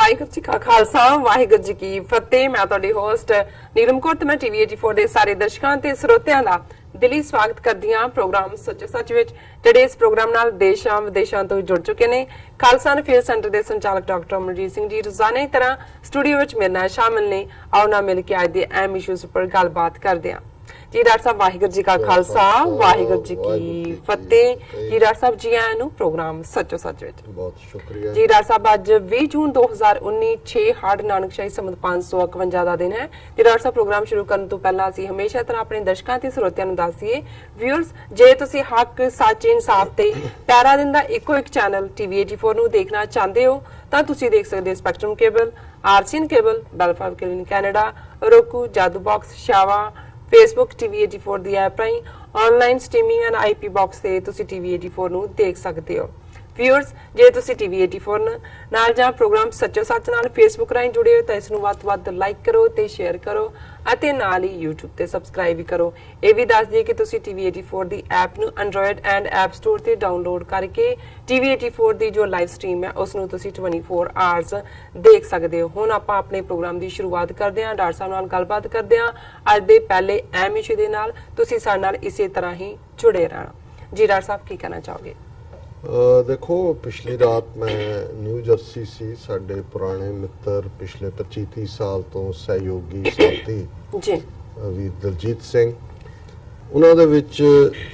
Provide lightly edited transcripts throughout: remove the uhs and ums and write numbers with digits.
ਵਾਹਿਗੁਰੂ ਜੀ ਕਾ ਖਾਲਸਾ ਵਾਹਿਗੁਰੂ ਜੀ ਕੀ ਫਤਿਹ। ਮੈਂ ਤੁਹਾਡੀ ਹੋਸਟ ਨੀਲਮ ਕੌਰ ਤੇ ਮੈਂ ਟੀਵੀ 84 ਦੇ ਸਾਰੇ ਦਰਸ਼ਕਾਂ ਤੇ ਸਰੋਤਿਆਂ ਦਾ ਦਿਲੀ ਸਵਾਗਤ ਕਰਦੀ ਹਾਂ ਪ੍ਰੋਗਰਾਮ ਸੱਚੋ ਸੱਚ ਵਿੱਚ। ਜਿਹੜੇ ਇਸ ਪ੍ਰੋਗਰਾਮ ਨਾਲ ਦੇਸ਼ਾਂ ਵਿਦੇਸ਼ਾਂ ਤੋਂ ਜੁੜ ਚੁੱਕੇ ਨੇ ਖਾਲਸਾ ਅਫੇਅਰ ਸੈਂਟਰ ਦੇ ਸੰਚਾਲਕ ਡਾਕਟਰ ਅਮਰਜੀਤ ਸਿੰਘ ਜੀ ਰੋਜ਼ਾਨਾ ਦੀ ਤਰ੍ਹਾਂ ਸਟੂਡੀਓ ਵਿੱਚ ਮੇਰੇ ਨਾਲ ਸ਼ਾਮਿਲ ਨੇ। ਆਓ ਨਾ ਮਿਲ ਕੇ ਅੱਜ ਦੇ ਅਹਿਮ ਇਸ਼ੂਜ਼ ਉੱਪਰ ਗੱਲਬਾਤ ਕਰਦੇ ਹਾਂ। जी डॉक्टर साहब वाहिगुरू जी का खालसा वाहिगुरू जी की फतेह। जी डॉक्टर साहब जी आया नु प्रोग्राम सच्चो सच विच बहुत शुक्रिया जी। डॉक्टर साहब अज 20 जून 2019 6 हाड़ नानकशाही संमत 551 ਦਾ ਦਿਨ ਹੈ। ਤੇ ਡਾਕਟਰ ਸਾਹਿਬ ਪ੍ਰੋਗਰਾਮ ਸ਼ੁਰੂ ਕਰਨ ਤੋਂ ਪਹਿਲਾਂ ਅਸੀਂ ਹਮੇਸ਼ਾ ਤਰ੍ਹਾਂ ਆਪਣੇ ਦਰਸ਼ਕਾਂ ਤੇ ਸਰੋਤਿਆਂ ਨੂੰ ਦੱਸ ਦਈਏ ਵਿਊਅਰਸ, ਜੇ ਤੁਸੀਂ ਹੱਕ ਸੱਚ ਇਨਸਾਫ ਤੇ ਪੈਰਾ ਦਿਨ ਦਾ ਇੱਕੋ ਇੱਕ ਚੈਨਲ ਟੀਵੀ 84 ਨੂੰ ਦੇਖਣਾ ਚਾਹੁੰਦੇ ਹੋ ਤਾਂ ਤੁਸੀਂ ਦੇਖ ਸਕਦੇ ਹੋ ਸਪੈਕਟਰਮ ਕੇਬਲ, ਆਰਸੀਐਨ ਕੇਬਲ, ਬੈਲਫਾਰ cable Canada, roku, Jadoo box, ਸ਼ਾਵਾ, फेसबुक टीवी 84 ਦੀ ਐਪ ਰਾਹੀਂ online streaming and IP box ਤੇ ਤੁਸੀਂ ਟੀਵੀ 84 ਨੂੰ ਦੇਖ ਸਕਦੇ ਹੋ। ਵਿਊਅਰਸ, ਜੇ ਤੁਸੀਂ ਟੀਵੀ 84 ਨਾਲ ਜਾਂ ਪ੍ਰੋਗਰਾਮ ਸੱਚੋ ਸੱਚ ਨਾਲ ਫੇਸਬੁੱਕ ਰਾਹੀਂ ਜੁੜੇ ਹੋ ਤਾਂ ਇਸ ਨੂੰ ਵੱਧ ਤੋਂ ਵੱਧ ਲਾਈਕ ਕਰੋ ਤੇ ਸ਼ੇਅਰ ਕਰੋ ਅਤੇ ਨਾਲ ਹੀ YouTube ਤੇ ਸਬਸਕ੍ਰਾਈਬ ਵੀ ਕਰੋ। ਇਹ ਵੀ ਦੱਸ ਦਈਏ ਕਿ ਤੁਸੀਂ ਟੀਵੀ 84 ਦੀ ਐਪ ਨੂੰ ਐਂਡਰੋਇਡ ਐਂਡ ਐਪ ਸਟੋਰ ਤੇ ਡਾਊਨਲੋਡ ਕਰਕੇ ਟੀਵੀ 84 ਦੀ ਜੋ ਲਾਈਵ ਸਟ੍ਰੀਮ ਹੈ ਉਸ ਨੂੰ ਤੁਸੀਂ 24 ਆਵਰਸ ਦੇਖ ਸਕਦੇ ਹੋ। ਹੁਣ ਆਪਾਂ ਆਪਣੇ ਪ੍ਰੋਗਰਾਮ ਦੀ ਸ਼ੁਰੂਆਤ ਕਰਦੇ ਹਾਂ। ਡਾਕਟਰ ਸਾਹਿਬ ਨਾਲ ਗੱਲਬਾਤ ਕਰਦੇ ਹਾਂ ਅੱਜ ਦੇ ਪਹਿਲੇ ਅਹਿਮ ਇਸ਼ੂ ਦੇ ਨਾਲ। ਤੁਸੀਂ ਸਾਡੇ ਨਾਲ ਇਸੇ ਤਰ੍ਹਾਂ ਹੀ ਜੁੜੇ ਰਹਿਣਾ। ਜੀ ਡਾਕਟਰ ਸਾਹਿਬ ਕੀ ਕਹਿਣਾ ਚਾਹੋਗੇ? देखो, पिछली रात मैं न्यू जर्सी सी साडे पुराने मित्र पिछले 25-30 साल तो सहयोगी साथी जी ਵੀਰ ਦਲਜੀਤ ਸਿੰਘ, ਉਹਨਾਂ ਦੇ ਵਿੱਚ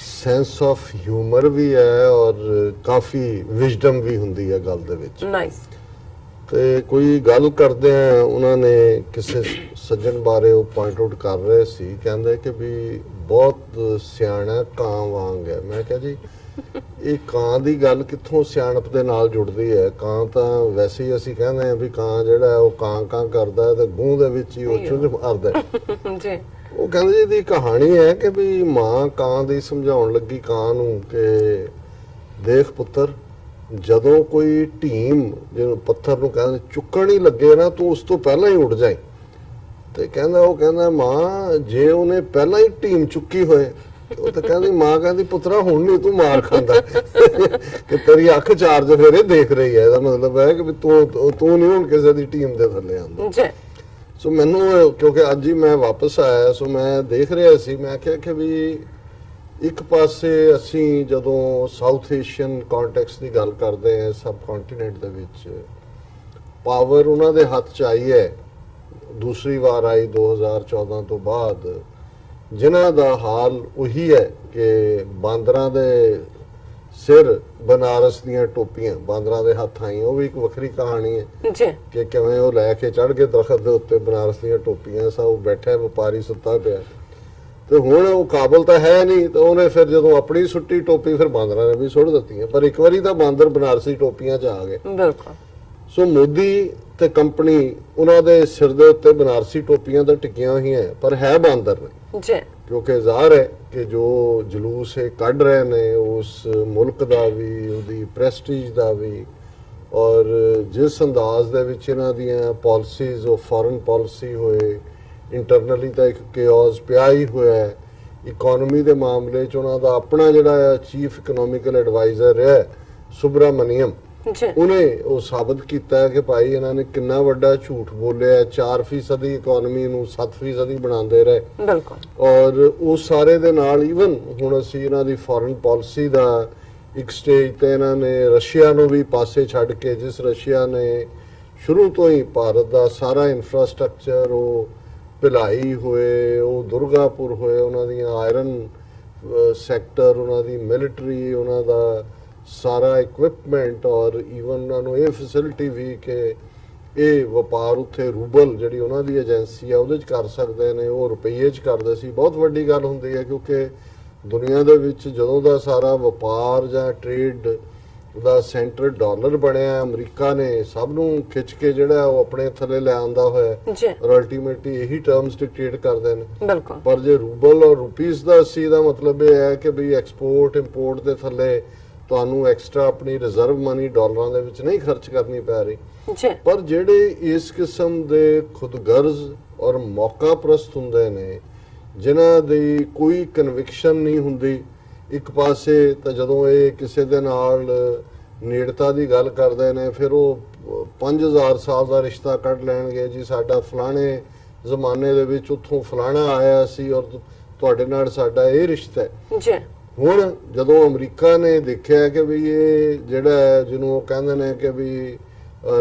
ਸੈਂਸ ਆਫ ਹਿਊਮਰ ਵੀ ਹੈ ਔਰ ਕਾਫੀ ਵਿਜ਼ਡਮ ਵੀ ਹੁੰਦੀ ਹੈ ਗੱਲ ਦੇ ਵਿੱਚ। ਨਾਈਸ। ਤੇ ਕੋਈ ਗੱਲ ਕਰਦੇ ਆ, ਉਹਨਾਂ ਨੇ ਕਿਸੇ ਸੱਜਣ ਬਾਰੇ ਉਹ ਪੁਆਇੰਟ ਆਊਟ ਕਰ ਰਹੇ ਸੀ, ਕਹਿੰਦੇ ਕਿ ਵੀ ਬਹੁਤ ਸਿਆਣਾ ਕਾਂ ਵਾਂਗ ਹੈ। ਮੈਂ ਕਿਹਾ ਜੀ ਇਹ ਕਾਂ ਦੀ ਗੱਲ ਕਿੱਥੋਂ ਸਿਆਣਪ ਦੇ ਨਾਲ ਜੁੜਦੀ ਹੈ? ਕਾਂ ਤਾਂ ਵੈਸੇ ਹੀ ਅਸੀਂ ਕਹਿੰਦੇ ਆ ਵੀ ਕਾਂ ਜਿਹੜਾ ਹੈ ਉਹ ਕਾਂ ਕਰਦਾ ਤੇ ਗੂੰ ਦੇ ਵਿੱਚ ਹੀ ਉਹ ਚੁੰਝ ਮਾਰਦਾ ਜੀ। ਉਹ ਕਹਿੰਦੇ ਜੀ ਦੀ ਕਹਾਣੀ ਹੈ ਕਿ ਵੀ ਮਾਂ ਕਾਂ ਦੀ ਸਮਝਾਉਣ ਲੱਗੀ ਕਾਂ ਨੂੰ ਕਿ ਦੇਖ ਪੁੱਤਰ, ਜਦੋਂ ਕੋਈ ਢੀਮ ਜਿਹਨੂੰ ਪੱਥਰ ਨੂੰ ਕਹਿੰਦੇ ਚੁੱਕਣ ਹੀ ਲੱਗੇ ਨਾ ਤੂੰ ਉਸ ਤੋਂ ਪਹਿਲਾਂ ਹੀ ਉੱਡ ਜਾਏ। ਤੇ ਕਹਿੰਦਾ ਮਾਂ ਜੇ ਉਹਨੇ ਪਹਿਲਾਂ ਹੀ ਢੀਮ ਚੁੱਕੀ ਹੋਏ, ਉਹ ਤਾਂ ਕਹਿੰਦੀ ਮਾਂ ਕਹਿੰਦੀ ਪੁੱਤਰਾ ਹੁਣ ਨਹੀਂ ਤੂੰ ਮਾਰ ਖਾਂਦਾ ਕਿ ਤੇਰੀ ਅੱਖ ਚਾਰਜ ਫੇਰੇ ਦੇਖ ਰਹੀ ਹੈ। ਇਹਦਾ ਮਤਲਬ ਹੈ ਕਿ ਵੀ ਤੂੰ ਨਹੀਂ ਹੁਣ ਕਿਸੇ ਦੀ ਟੀਮ ਦੇ ਥੱਲੇ ਆਉਂਦਾ। ਸੋ ਮੈਨੂੰ ਕਿਉਂਕਿ ਅੱਜ ਹੀ ਮੈਂ ਵਾਪਸ ਆਇਆ, ਸੋ ਮੈਂ ਦੇਖ ਰਿਹਾ ਸੀ, ਮੈਂ ਕਿਹਾ ਕਿ ਵੀ ਇੱਕ ਪਾਸੇ ਅਸੀਂ ਜਦੋਂ ਸਾਊਥ ਏਸ਼ੀਅਨ ਕੰਟੈਕਸਟ ਦੀ ਗੱਲ ਕਰਦੇ ਹਾਂ, ਸਬ ਕੰਟੀਨੈਂਟ ਦੇ ਵਿੱਚ ਪਾਵਰ ਉਹਨਾਂ ਦੇ ਹੱਥ 'ਚ ਆਈ ਹੈ, ਦੂਸਰੀ ਵਾਰ ਆਈ 2014 ਤੋਂ ਬਾਅਦ, ਜਿਨ੍ਹਾਂ ਦਾ ਹਾਲ ਉਹੀ ਹੈ ਕਿ ਬਾਂਦਰਾਂ ਦੇ ਸਿਰ ਬਨਾਰਸ ਦੀਆਂ ਟੋਪੀਆਂ ਬਾਂਦਰਾਂ ਦੇ ਹੱਥ ਆਈਆਂ। ਉਹ ਵੀ ਇੱਕ ਵੱਖਰੀ ਕਹਾਣੀ ਹੈ ਕਿ ਕਿਵੇਂ ਉਹ ਲੈ ਕੇ ਚੜ੍ਹ ਕੇ ਦਰਖਤ ਦੇ ਉੱਤੇ ਬਨਾਰਸ ਦੀਆਂ ਟੋਪੀਆਂ। ਸਭ ਬੈਠਾ ਵਪਾਰੀ ਸੁੱਤਾ ਪਿਆ ਤੇ ਹੁਣ ਉਹ ਕਾਬਲ ਤਾਂ ਹੈ ਨਹੀਂ, ਤਾਂ ਉਹਨੇ ਫਿਰ ਜਦੋਂ ਆਪਣੀ ਸੁੱਟੀ ਟੋਪੀ ਫਿਰ ਬਾਂਦਰਾਂ ਨੇ ਵੀ ਸੁੱਟ ਦਿੱਤੀਆਂ। ਪਰ ਇੱਕ ਵਾਰੀ ਤਾਂ ਬਾਂਦਰ ਬਨਾਰਸੀ ਟੋਪੀਆਂ 'ਚ ਆ ਗਏ। ਬਿਲਕੁਲ। ਸੋ ਮੋਦੀ ਤੇ ਕੰਪਨੀ ਉਹਨਾਂ ਦੇ ਸਿਰ ਦੇ ਉੱਤੇ ਬਨਾਰਸੀ ਟੋਪੀਆਂ ਤਾਂ ਟਿਕੀਆਂ ਹੋਈਆਂ, ਪਰ ਹੈ ਬਾਂਦਰ ਨੇ ਜੀ। ਕਿਉਂਕਿ ਜ਼ਾਹਰ ਹੈ ਕਿ ਜੋ ਜਲੂਸ ਇਹ ਕੱਢ ਰਹੇ ਨੇ ਉਸ ਮੁਲਕ ਦਾ ਵੀ, ਉਹਦੀ ਪ੍ਰੈਸਟੀਜ ਦਾ ਵੀ, ਔਰ ਜਿਸ ਅੰਦਾਜ਼ ਦੇ ਵਿੱਚ ਇਹਨਾਂ ਦੀਆਂ ਪਾਲਿਸੀਜ਼ ਉਹ ਫੋਰਨ ਪਾਲਿਸੀ ਹੋਏ, ਇੰਟਰਨਲੀ ਤਾਂ ਇੱਕ ਕਿਓਸ ਪਿਆ ਹੀ ਹੋਇਆ ਹੈ। ਇਕਨੋਮੀ ਦੇ ਮਾਮਲੇ 'ਚ ਉਹਨਾਂ ਦਾ ਆਪਣਾ ਜਿਹੜਾ ਚੀਫ ਇਕਨੋਮਿਕਲ ਐਡਵਾਈਜ਼ਰ ਹੈ ਸੁਬਰਾਮਨੀਅਮ, ਉਹਨੇ ਉਹ ਸਾਬਤ ਕੀਤਾ ਹੈ ਕਿ ਭਾਈ ਇਹਨਾਂ ਨੇ ਕਿੰਨਾ ਵੱਡਾ ਝੂਠ ਬੋਲਿਆ। 4% ਦੀ ਇਕਨੋਮੀ ਨੂੰ 7% ਬਣਾਉਂਦੇ ਰਹੇ। ਬਿਲਕੁਲ। ਔਰ ਉਸ ਸਾਰੇ ਦੇ ਨਾਲ ਈਵਨ ਹੁਣ ਅਸੀਂ ਇਹਨਾਂ ਦੀ ਫੋਰਨ ਪਾਲਿਸੀ ਦਾ ਇੱਕ ਸਟੇਜ ਤੇ ਇਹਨਾਂ ਨੇ ਰਸ਼ੀਆ ਨੂੰ ਵੀ ਪਾਸੇ ਛੱਡ ਕੇ, ਜਿਸ ਰਸ਼ੀਆ ਨੇ ਸ਼ੁਰੂ ਤੋਂ ਹੀ ਭਾਰਤ ਦਾ ਸਾਰਾ ਇਨਫਰਾਸਟ੍ਰਕਚਰ ਉਹ ਭਿਲਾਈ ਹੋਏ, ਉਹ ਦੁਰਗਾਪੁਰ ਹੋਏ, ਉਹਨਾਂ ਦੀਆਂ ਆਇਰਨ ਸੈਕਟਰ, ਉਹਨਾਂ ਦੀ ਮਿਲਟਰੀ, ਉਹਨਾਂ ਦਾ ਸਾਰਾ ਇਕਵਿਪਮੈਂਟ, ਔਰ ਈਵਨ ਉਹਨਾਂ ਨੂੰ ਇਹ ਫੈਸਿਲਿਟੀ ਵੀ ਕਿ ਇਹ ਵਪਾਰ ਉੱਥੇ ਰੂਬਲ ਜਿਹੜੀ ਉਹਨਾਂ ਦੀ ਏਜੰਸੀ ਆ ਉਹਦੇ 'ਚ ਕਰ ਸਕਦੇ ਨੇ, ਉਹ ਰੁਪਈਏ 'ਚ ਕਰਦੇ ਸੀ। ਬਹੁਤ ਵੱਡੀ ਗੱਲ ਹੁੰਦੀ ਹੈ ਕਿਉਂਕਿ ਦੁਨੀਆ ਦੇ ਵਿੱਚ ਜਦੋਂ ਦਾ ਸਾਰਾ ਵਪਾਰ ਜਾਂ ਟ੍ਰੇਡ ਦਾ ਸੈਂਟਰ ਡਾਲਰ ਬਣਿਆ, ਅਮਰੀਕਾ ਨੇ ਸਭ ਨੂੰ ਖਿੱਚ ਕੇ ਜਿਹੜਾ ਉਹ ਆਪਣੇ ਥੱਲੇ ਲੈ ਆਂਦਾ ਹੋਇਆ, ਔਰ ਅਲਟੀਮੇਟਲੀ ਇਹੀ ਟਰਮਸ ਡਿਕਟੇਟ ਕਰਦੇ ਨੇ। ਪਰ ਜੇ ਰੂਬਲ ਔਰ ਰੁਪੀਸ ਦਾ ਸੀ ਦਾ ਮਤਲਬ ਇਹ ਹੈ ਕਿ ਵੀ ਐਕਸਪੋਰਟ ਇੰਪੋਰਟ ਦੇ ਥੱਲੇ ਤੁਹਾਨੂੰ ਐਕਸਟਰਾ ਆਪਣੀ ਰਿਜ਼ਰਵ ਮਨੀ ਡਾਲਰਾਂ ਦੇ ਵਿੱਚ ਨਹੀਂ ਖਰਚ ਕਰਨੀ ਪੈ ਰਹੀ। ਪਰ ਜਿਹੜੇ ਇਸ ਕਿਸਮ ਦੇ ਖੁਦਗਰਜ਼ ਔਰ ਮੌਕਾ ਪ੍ਰਸਤ ਹੁੰਦੇ ਨੇ, ਜਿਨ੍ਹਾਂ ਦੀ ਕੋਈ ਕਨਵਿਕਸ਼ਨ ਨਹੀਂ ਹੁੰਦੀ, ਇੱਕ ਪਾਸੇ ਤਾਂ ਜਦੋਂ ਇਹ ਕਿਸੇ ਦੇ ਨਾਲ ਨੇੜਤਾ ਦੀ ਗੱਲ ਕਰਦੇ ਨੇ, ਫਿਰ ਉਹ 5000 ਸਾਲ ਦਾ ਰਿਸ਼ਤਾ ਕੱਢ ਲੈਣਗੇ ਜੀ, ਸਾਡਾ ਫਲਾਣੇ ਜ਼ਮਾਨੇ ਦੇ ਵਿੱਚ ਉੱਥੋਂ ਫਲਾਣਾ ਆਇਆ ਸੀ ਔਰ ਤੁਹਾਡੇ ਨਾਲ ਸਾਡਾ ਇਹ ਰਿਸ਼ਤਾ ਹੈ ਜੀ। ਹੁਣ ਜਦੋਂ ਅਮਰੀਕਾ ਨੇ ਦੇਖਿਆ ਕਿ ਵੀ ਇਹ ਜਿਹੜਾ ਹੈ ਜਿਹਨੂੰ ਉਹ ਕਹਿੰਦੇ ਨੇ ਕਿ ਵੀ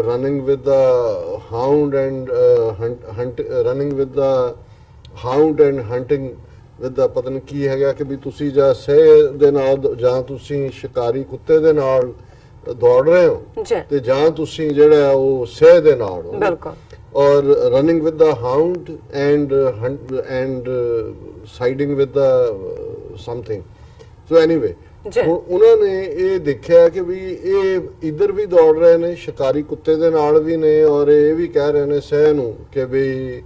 running with the hound and running with the hound and hunting with the ਪਤਾ ਨਹੀਂ ਕੀ ਹੈਗਾ ਕਿ ਵੀ ਤੁਸੀਂ ਜਾਂ ਸਹਿ ਦੇ ਨਾਲ ਜਾਂ ਤੁਸੀਂ ਸ਼ਿਕਾਰੀ ਕੁੱਤੇ ਦੇ ਨਾਲ ਦੌੜ ਰਹੇ ਹੋ ਜੀ ਤੇ ਜਾਂ ਤੁਸੀਂ ਜਿਹੜਾ ਉਹ ਸਹਿ ਦੇ ਨਾਲ ਹੋ। ਬਿਲਕੁਲ। ਔਰ running with the hound and siding with the something. So anyway ਜੀ। ਉਹਨਾਂ ਨੇ ਇਹ ਦੇਖਿਆ ਕਿ ਵੀ ਇਹ ਇਧਰ ਵੀ ਦੌੜ ਰਹੇ ਨੇ, ਸ਼ਿਕਾਰੀ ਕੁੱਤੇ ਦੇ ਨਾਲ ਵੀ ਨੇ, ਔਰ ਇਹ ਵੀ ਕਹਿ ਰਹੇ ਨੇ ਸਹਿ ਨੂੰ ਕਿ ਵੀ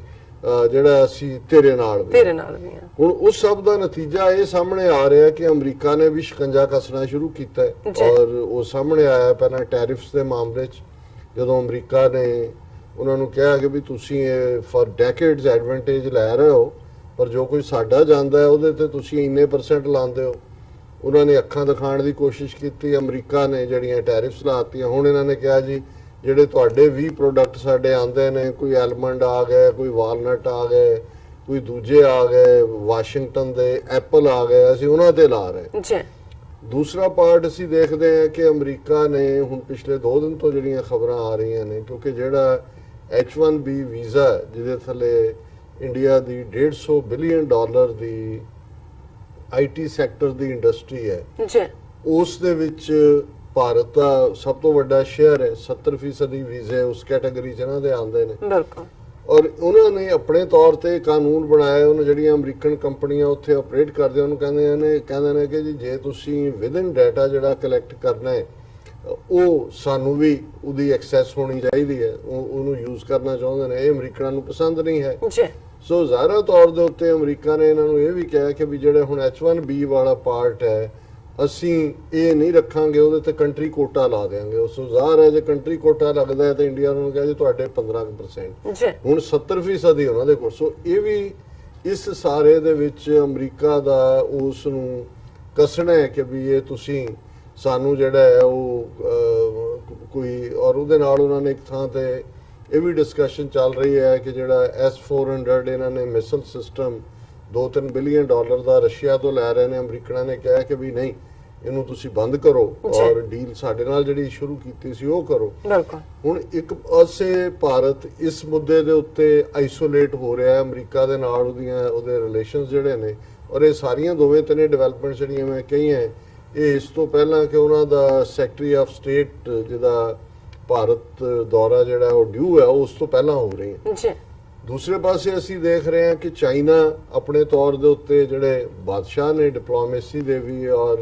ਜਿਹੜਾ ਅਸੀਂ ਤੇਰੇ ਨਾਲ ਵੀ ਆ। ਹੁਣ ਉਸ ਸਭ ਦਾ ਨਤੀਜਾ ਇਹ ਸਾਹਮਣੇ ਆ ਰਿਹਾ ਕਿ ਅਮਰੀਕਾ ਨੇ ਵੀ ਸ਼ਿਕੰਜਾ ਕੱਸਣਾ ਸ਼ੁਰੂ ਕੀਤਾ ਹੈ ਔਰ ਉਹ ਸਾਹਮਣੇ ਆਇਆ ਪਹਿਲਾਂ ਟੈਰਿਫਸ ਦੇ ਮਾਮਲੇ 'ਚ, ਜਦੋਂ ਅਮਰੀਕਾ ਨੇ ਉਹਨਾਂ ਨੂੰ ਕਿਹਾ ਕਿ ਵੀ ਤੁਸੀਂ ਇਹ ਫॉर ਡੈਕੇਡਸ ਐਡਵਾਂਟੇਜ ਲੈ ਰਹੇ ਹੋ, ਪਰ ਜੋ ਕੋਈ ਸਾਡਾ ਜਾਂਦਾ ਹੈ ਉਹਦੇ ਤੇ ਤੁਸੀਂ ਇੰਨੇ % ਲਾਉਂਦੇ ਹੋ। ਉਹਨਾਂ ਨੇ ਅੱਖਾਂ ਦਿਖਾਉਣ ਦੀ ਕੋਸ਼ਿਸ਼ ਕੀਤੀ, ਅਮਰੀਕਾ ਨੇ ਜਿਹੜੀਆਂ ਟੈਰਿਫਸ ਲਾਤੀਆਂ। ਹੁਣ ਇਹਨਾਂ ਨੇ ਕਿਹਾ ਜੀ ਜਿਹੜੇ ਤੁਹਾਡੇ 20 ਪ੍ਰੋਡਕਟ ਸਾਡੇ ਆਉਂਦੇ ਨੇ, ਕੋਈ ਐਲਮੰਡ ਆ ਗਏ, ਕੋਈ ਵਾਲਨਟ ਆ ਗਏ, ਕੋਈ ਦੂਜੇ ਆ ਗਏ, ਵਾਸ਼ਿੰਗਟਨ ਦੇ ਐਪਲ ਆ ਗਏ, ਅਸੀਂ ਉਹਨਾਂ ਤੇ ਲਾ ਰਹੇ ਜੀ। ਦੂਸਰਾ ਪਾਰਟ ਅਸੀਂ ਦੇਖਦੇ ਹਾਂ ਕਿ ਅਮਰੀਕਾ ਨੇ ਹੁਣ ਪਿਛਲੇ 2 ਦਿਨ ਤੋਂ ਜਿਹੜੀਆਂ ਖਬਰਾਂ ਆ ਰਹੀਆਂ ਨੇ, ਕਿਉਂਕਿ ਜਿਹੜਾ H1B ਵੀਜ਼ਾ ਜਿਹਦੇ ਥੱਲੇ India the $150 billion the IT sector the industry ਹੈ ਜੀ, ਉਸ ਦੇ ਵਿੱਚ ਭਾਰਤ ਦਾ ਸਭ ਤੋਂ ਵੱਡਾ ਸ਼ੇਅਰ ਹੈ। 70% ਵੀਜ਼ੇ ਉਸ ਕੈਟਾਗਰੀ 'ਚ ਇਹਨਾਂ ਦੇ ਆਉਂਦੇ ਨੇ। ਬਿਲਕੁਲ। ਔਰ ਉਹਨਾਂ ਨੇ ਆਪਣੇ ਤੌਰ ਤੇ ਕਾਨੂੰਨ ਬਣਾਇਆ, ਉਹਨਾਂ ਜਿਹੜੀਆਂ ਅਮਰੀਕਨ ਕੰਪਨੀਆਂ ਉੱਥੇ ਆਪਰੇਟ ਕਰਦੇ ਉਹਨੂੰ ਕਹਿੰਦੇ ਨੇ ਕਿ ਜੀ ਜੇ ਤੁਸੀਂ ਵਿਦਨ ਡਾਟਾ ਜਿਹੜਾ ਕਲੈਕਟ ਕਰਨਾ ਹੈ ਉਹ ਸਾਨੂੰ ਵੀ ਉਹਦੀ ਐਕਸੈਸ ਹੋਣੀ ਚਾਹੀਦੀ ਹੈ, ਉਹਨੂੰ ਯੂਜ਼ ਕਰਨਾ ਚਾਹੁੰਦੇ ਨੇ। ਇਹ ਅਮਰੀਕਨਾਂ ਨੂੰ ਪਸੰਦ ਨਹੀਂ ਹੈ। ਜੀ। ਸੋ ਜ਼ਾਹਰਾ ਤੌਰ ਦੇ ਉੱਤੇ ਅਮਰੀਕਾ ਨੇ ਇਹਨਾਂ ਨੂੰ ਇਹ ਵੀ ਕਿਹਾ ਕਿ ਵੀ ਜਿਹੜੇ ਹੁਣ H1B ਵਾਲਾ ਪਾਰਟ ਹੈ ਅਸੀਂ ਇਹ ਨਹੀਂ ਰੱਖਾਂਗੇ, ਉਹਦੇ ਤੇ ਕੰਟਰੀ ਕੋਟਾ ਲਾ ਦੇਾਂਗੇ। ਸੋ ਜ਼ਾਹਰ ਹੈ ਜੇ ਕੰਟਰੀ ਕੋਟਾ ਲੱਗਦਾ ਹੈ ਤਾਂ ਇੰਡੀਆ ਨੂੰ ਕਿਹਾ ਜੀ ਤੁਹਾਡੇ 15%। ਜੀ। ਹੁਣ 70% ਹੀ ਉਹਨਾਂ ਦੇ ਕੋਲ। ਸੋ ਇਹ ਵੀ ਇਸ ਸਾਰੇ ਦੇ ਵਿੱਚ ਅਮਰੀਕਾ ਦਾ ਉਸ ਨੂੰ ਕੱਸਣਾ ਹੈ ਕਿ ਵੀ ਇਹ ਤੁਸੀਂ ਸਾਨੂੰ ਜਿਹੜਾ ਹੈ ਉਹ ਕੋਈ, ਔਰ ਉਹਦੇ ਨਾਲ ਉਹਨਾਂ ਨੇ ਇੱਕ ਥਾਂ ਤੇ ਇਹ ਵੀ ਡਿਸਕਸ਼ਨ ਚੱਲ ਰਹੀ ਹੈ ਕਿ ਜਿਹੜਾ S-400 ਇਹਨਾਂ ਨੇ ਮਿਸਲ ਸਿਸਟਮ $2-3 ਬਿਲੀਅਨ ਦਾ ਰਸ਼ੀਆ ਤੋਂ ਲੈ ਰਹੇ ਨੇ। ਅਮਰੀਕਨਾਂ ਨੇ ਕਿਹਾ ਕਿ ਵੀ ਨਹੀਂ ਇਹਨੂੰ ਤੁਸੀਂ ਬੰਦ ਕਰੋ ਔਰ ਡੀਲ ਸਾਡੇ ਨਾਲ ਜਿਹੜੀ ਸ਼ੁਰੂ ਕੀਤੀ ਸੀ ਉਹ ਕਰੋ। ਬਿਲਕੁਲ। ਹੁਣ ਇੱਕ ਪਾਸੇ ਭਾਰਤ ਇਸ ਮੁੱਦੇ ਦੇ ਉੱਤੇ ਆਈਸੋਲੇਟ ਹੋ ਰਿਹਾ ਹੈ ਅਮਰੀਕਾ ਦੇ ਨਾਲ, ਉਹਦੇ ਰਿਲੇਸ਼ਨਸ ਜਿਹੜੇ ਨੇ, ਔਰ ਇਹ ਸਾਰੀਆਂ ਦੋਵੇਂ ਤਿੰਨੇ ਡਿਵੈਲਪਮੈਂਟ ਜਿਹੜੀਆਂ ਮੈਂ ਕਹੀਆਂ ਇਹ ਇਸ ਤੋਂ ਪਹਿਲਾਂ ਕਿ ਉਹਨਾਂ ਦਾ ਸੈਕਟਰੀ ਆਫ ਸਟੇਟ ਜਿਹਦਾ ਭਾਰਤ ਦੌਰਾ ਜਿਹੜਾ ਉਹ ਡਿਊ ਹੈ ਉਸ ਤੋਂ ਪਹਿਲਾਂ ਹੋ ਰਹੀ ਹੈ। ਜੀ। ਦੂਸਰੇ ਪਾਸੇ ਅਸੀਂ ਦੇਖ ਰਹੇ ਹਾਂ ਕਿ ਚਾਈਨਾ ਆਪਣੇ ਤੌਰ ਦੇ ਉੱਤੇ ਜਿਹੜੇ ਬਾਦਸ਼ਾਹ ਨੇ ਡਿਪਲੋਮੇਸੀ ਦੇ ਵੀ ਔਰ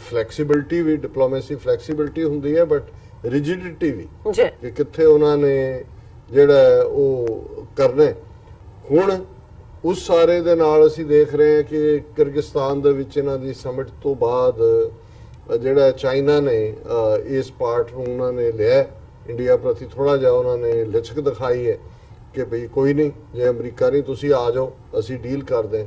ਫਲੈਕਸੀਬਿਲਟੀ ਵੀ, ਡਿਪਲੋਮੇਸੀ ਫਲੈਕਸੀਬਿਲਟੀ ਹੁੰਦੀ ਹੈ ਬਟ ਰਿਜਿਡਿਟੀ ਵੀ, ਜੀ, ਕਿ ਕਿੱਥੇ ਉਹਨਾਂ ਨੇ ਜਿਹੜਾ ਉਹ ਕਰਨਾ। ਹੁਣ ਉਸ ਸਾਰੇ ਦੇ ਨਾਲ ਅਸੀਂ ਦੇਖ ਰਹੇ ਹਾਂ ਕਿ ਕਿਰਗਿਸਤਾਨ ਦੇ ਵਿੱਚ ਇਹਨਾਂ ਦੀ ਸਮਿਟ ਤੋਂ ਬਾਅਦ ਜਿਹੜਾ ਚਾਈਨਾ ਨੇ ਇਸ ਪਾਰਟ ਨੂੰ ਉਹਨਾਂ ਨੇ ਲਿਆ ਇੰਡੀਆ ਪ੍ਰਤੀ, ਥੋੜਾ ਜਿਹਾ ਉਹਨਾਂ ਨੇ ਲਚਕ ਦਿਖਾਈ ਹੈ ਕਿ ਭਈ ਕੋਈ ਨਹੀਂ, ਜੇ ਅਮਰੀਕਾ ਨਹੀਂ ਤੁਸੀਂ ਆ ਜਾਓ ਅਸੀਂ ਡੀਲ ਕਰਦੇ ਹਾਂ।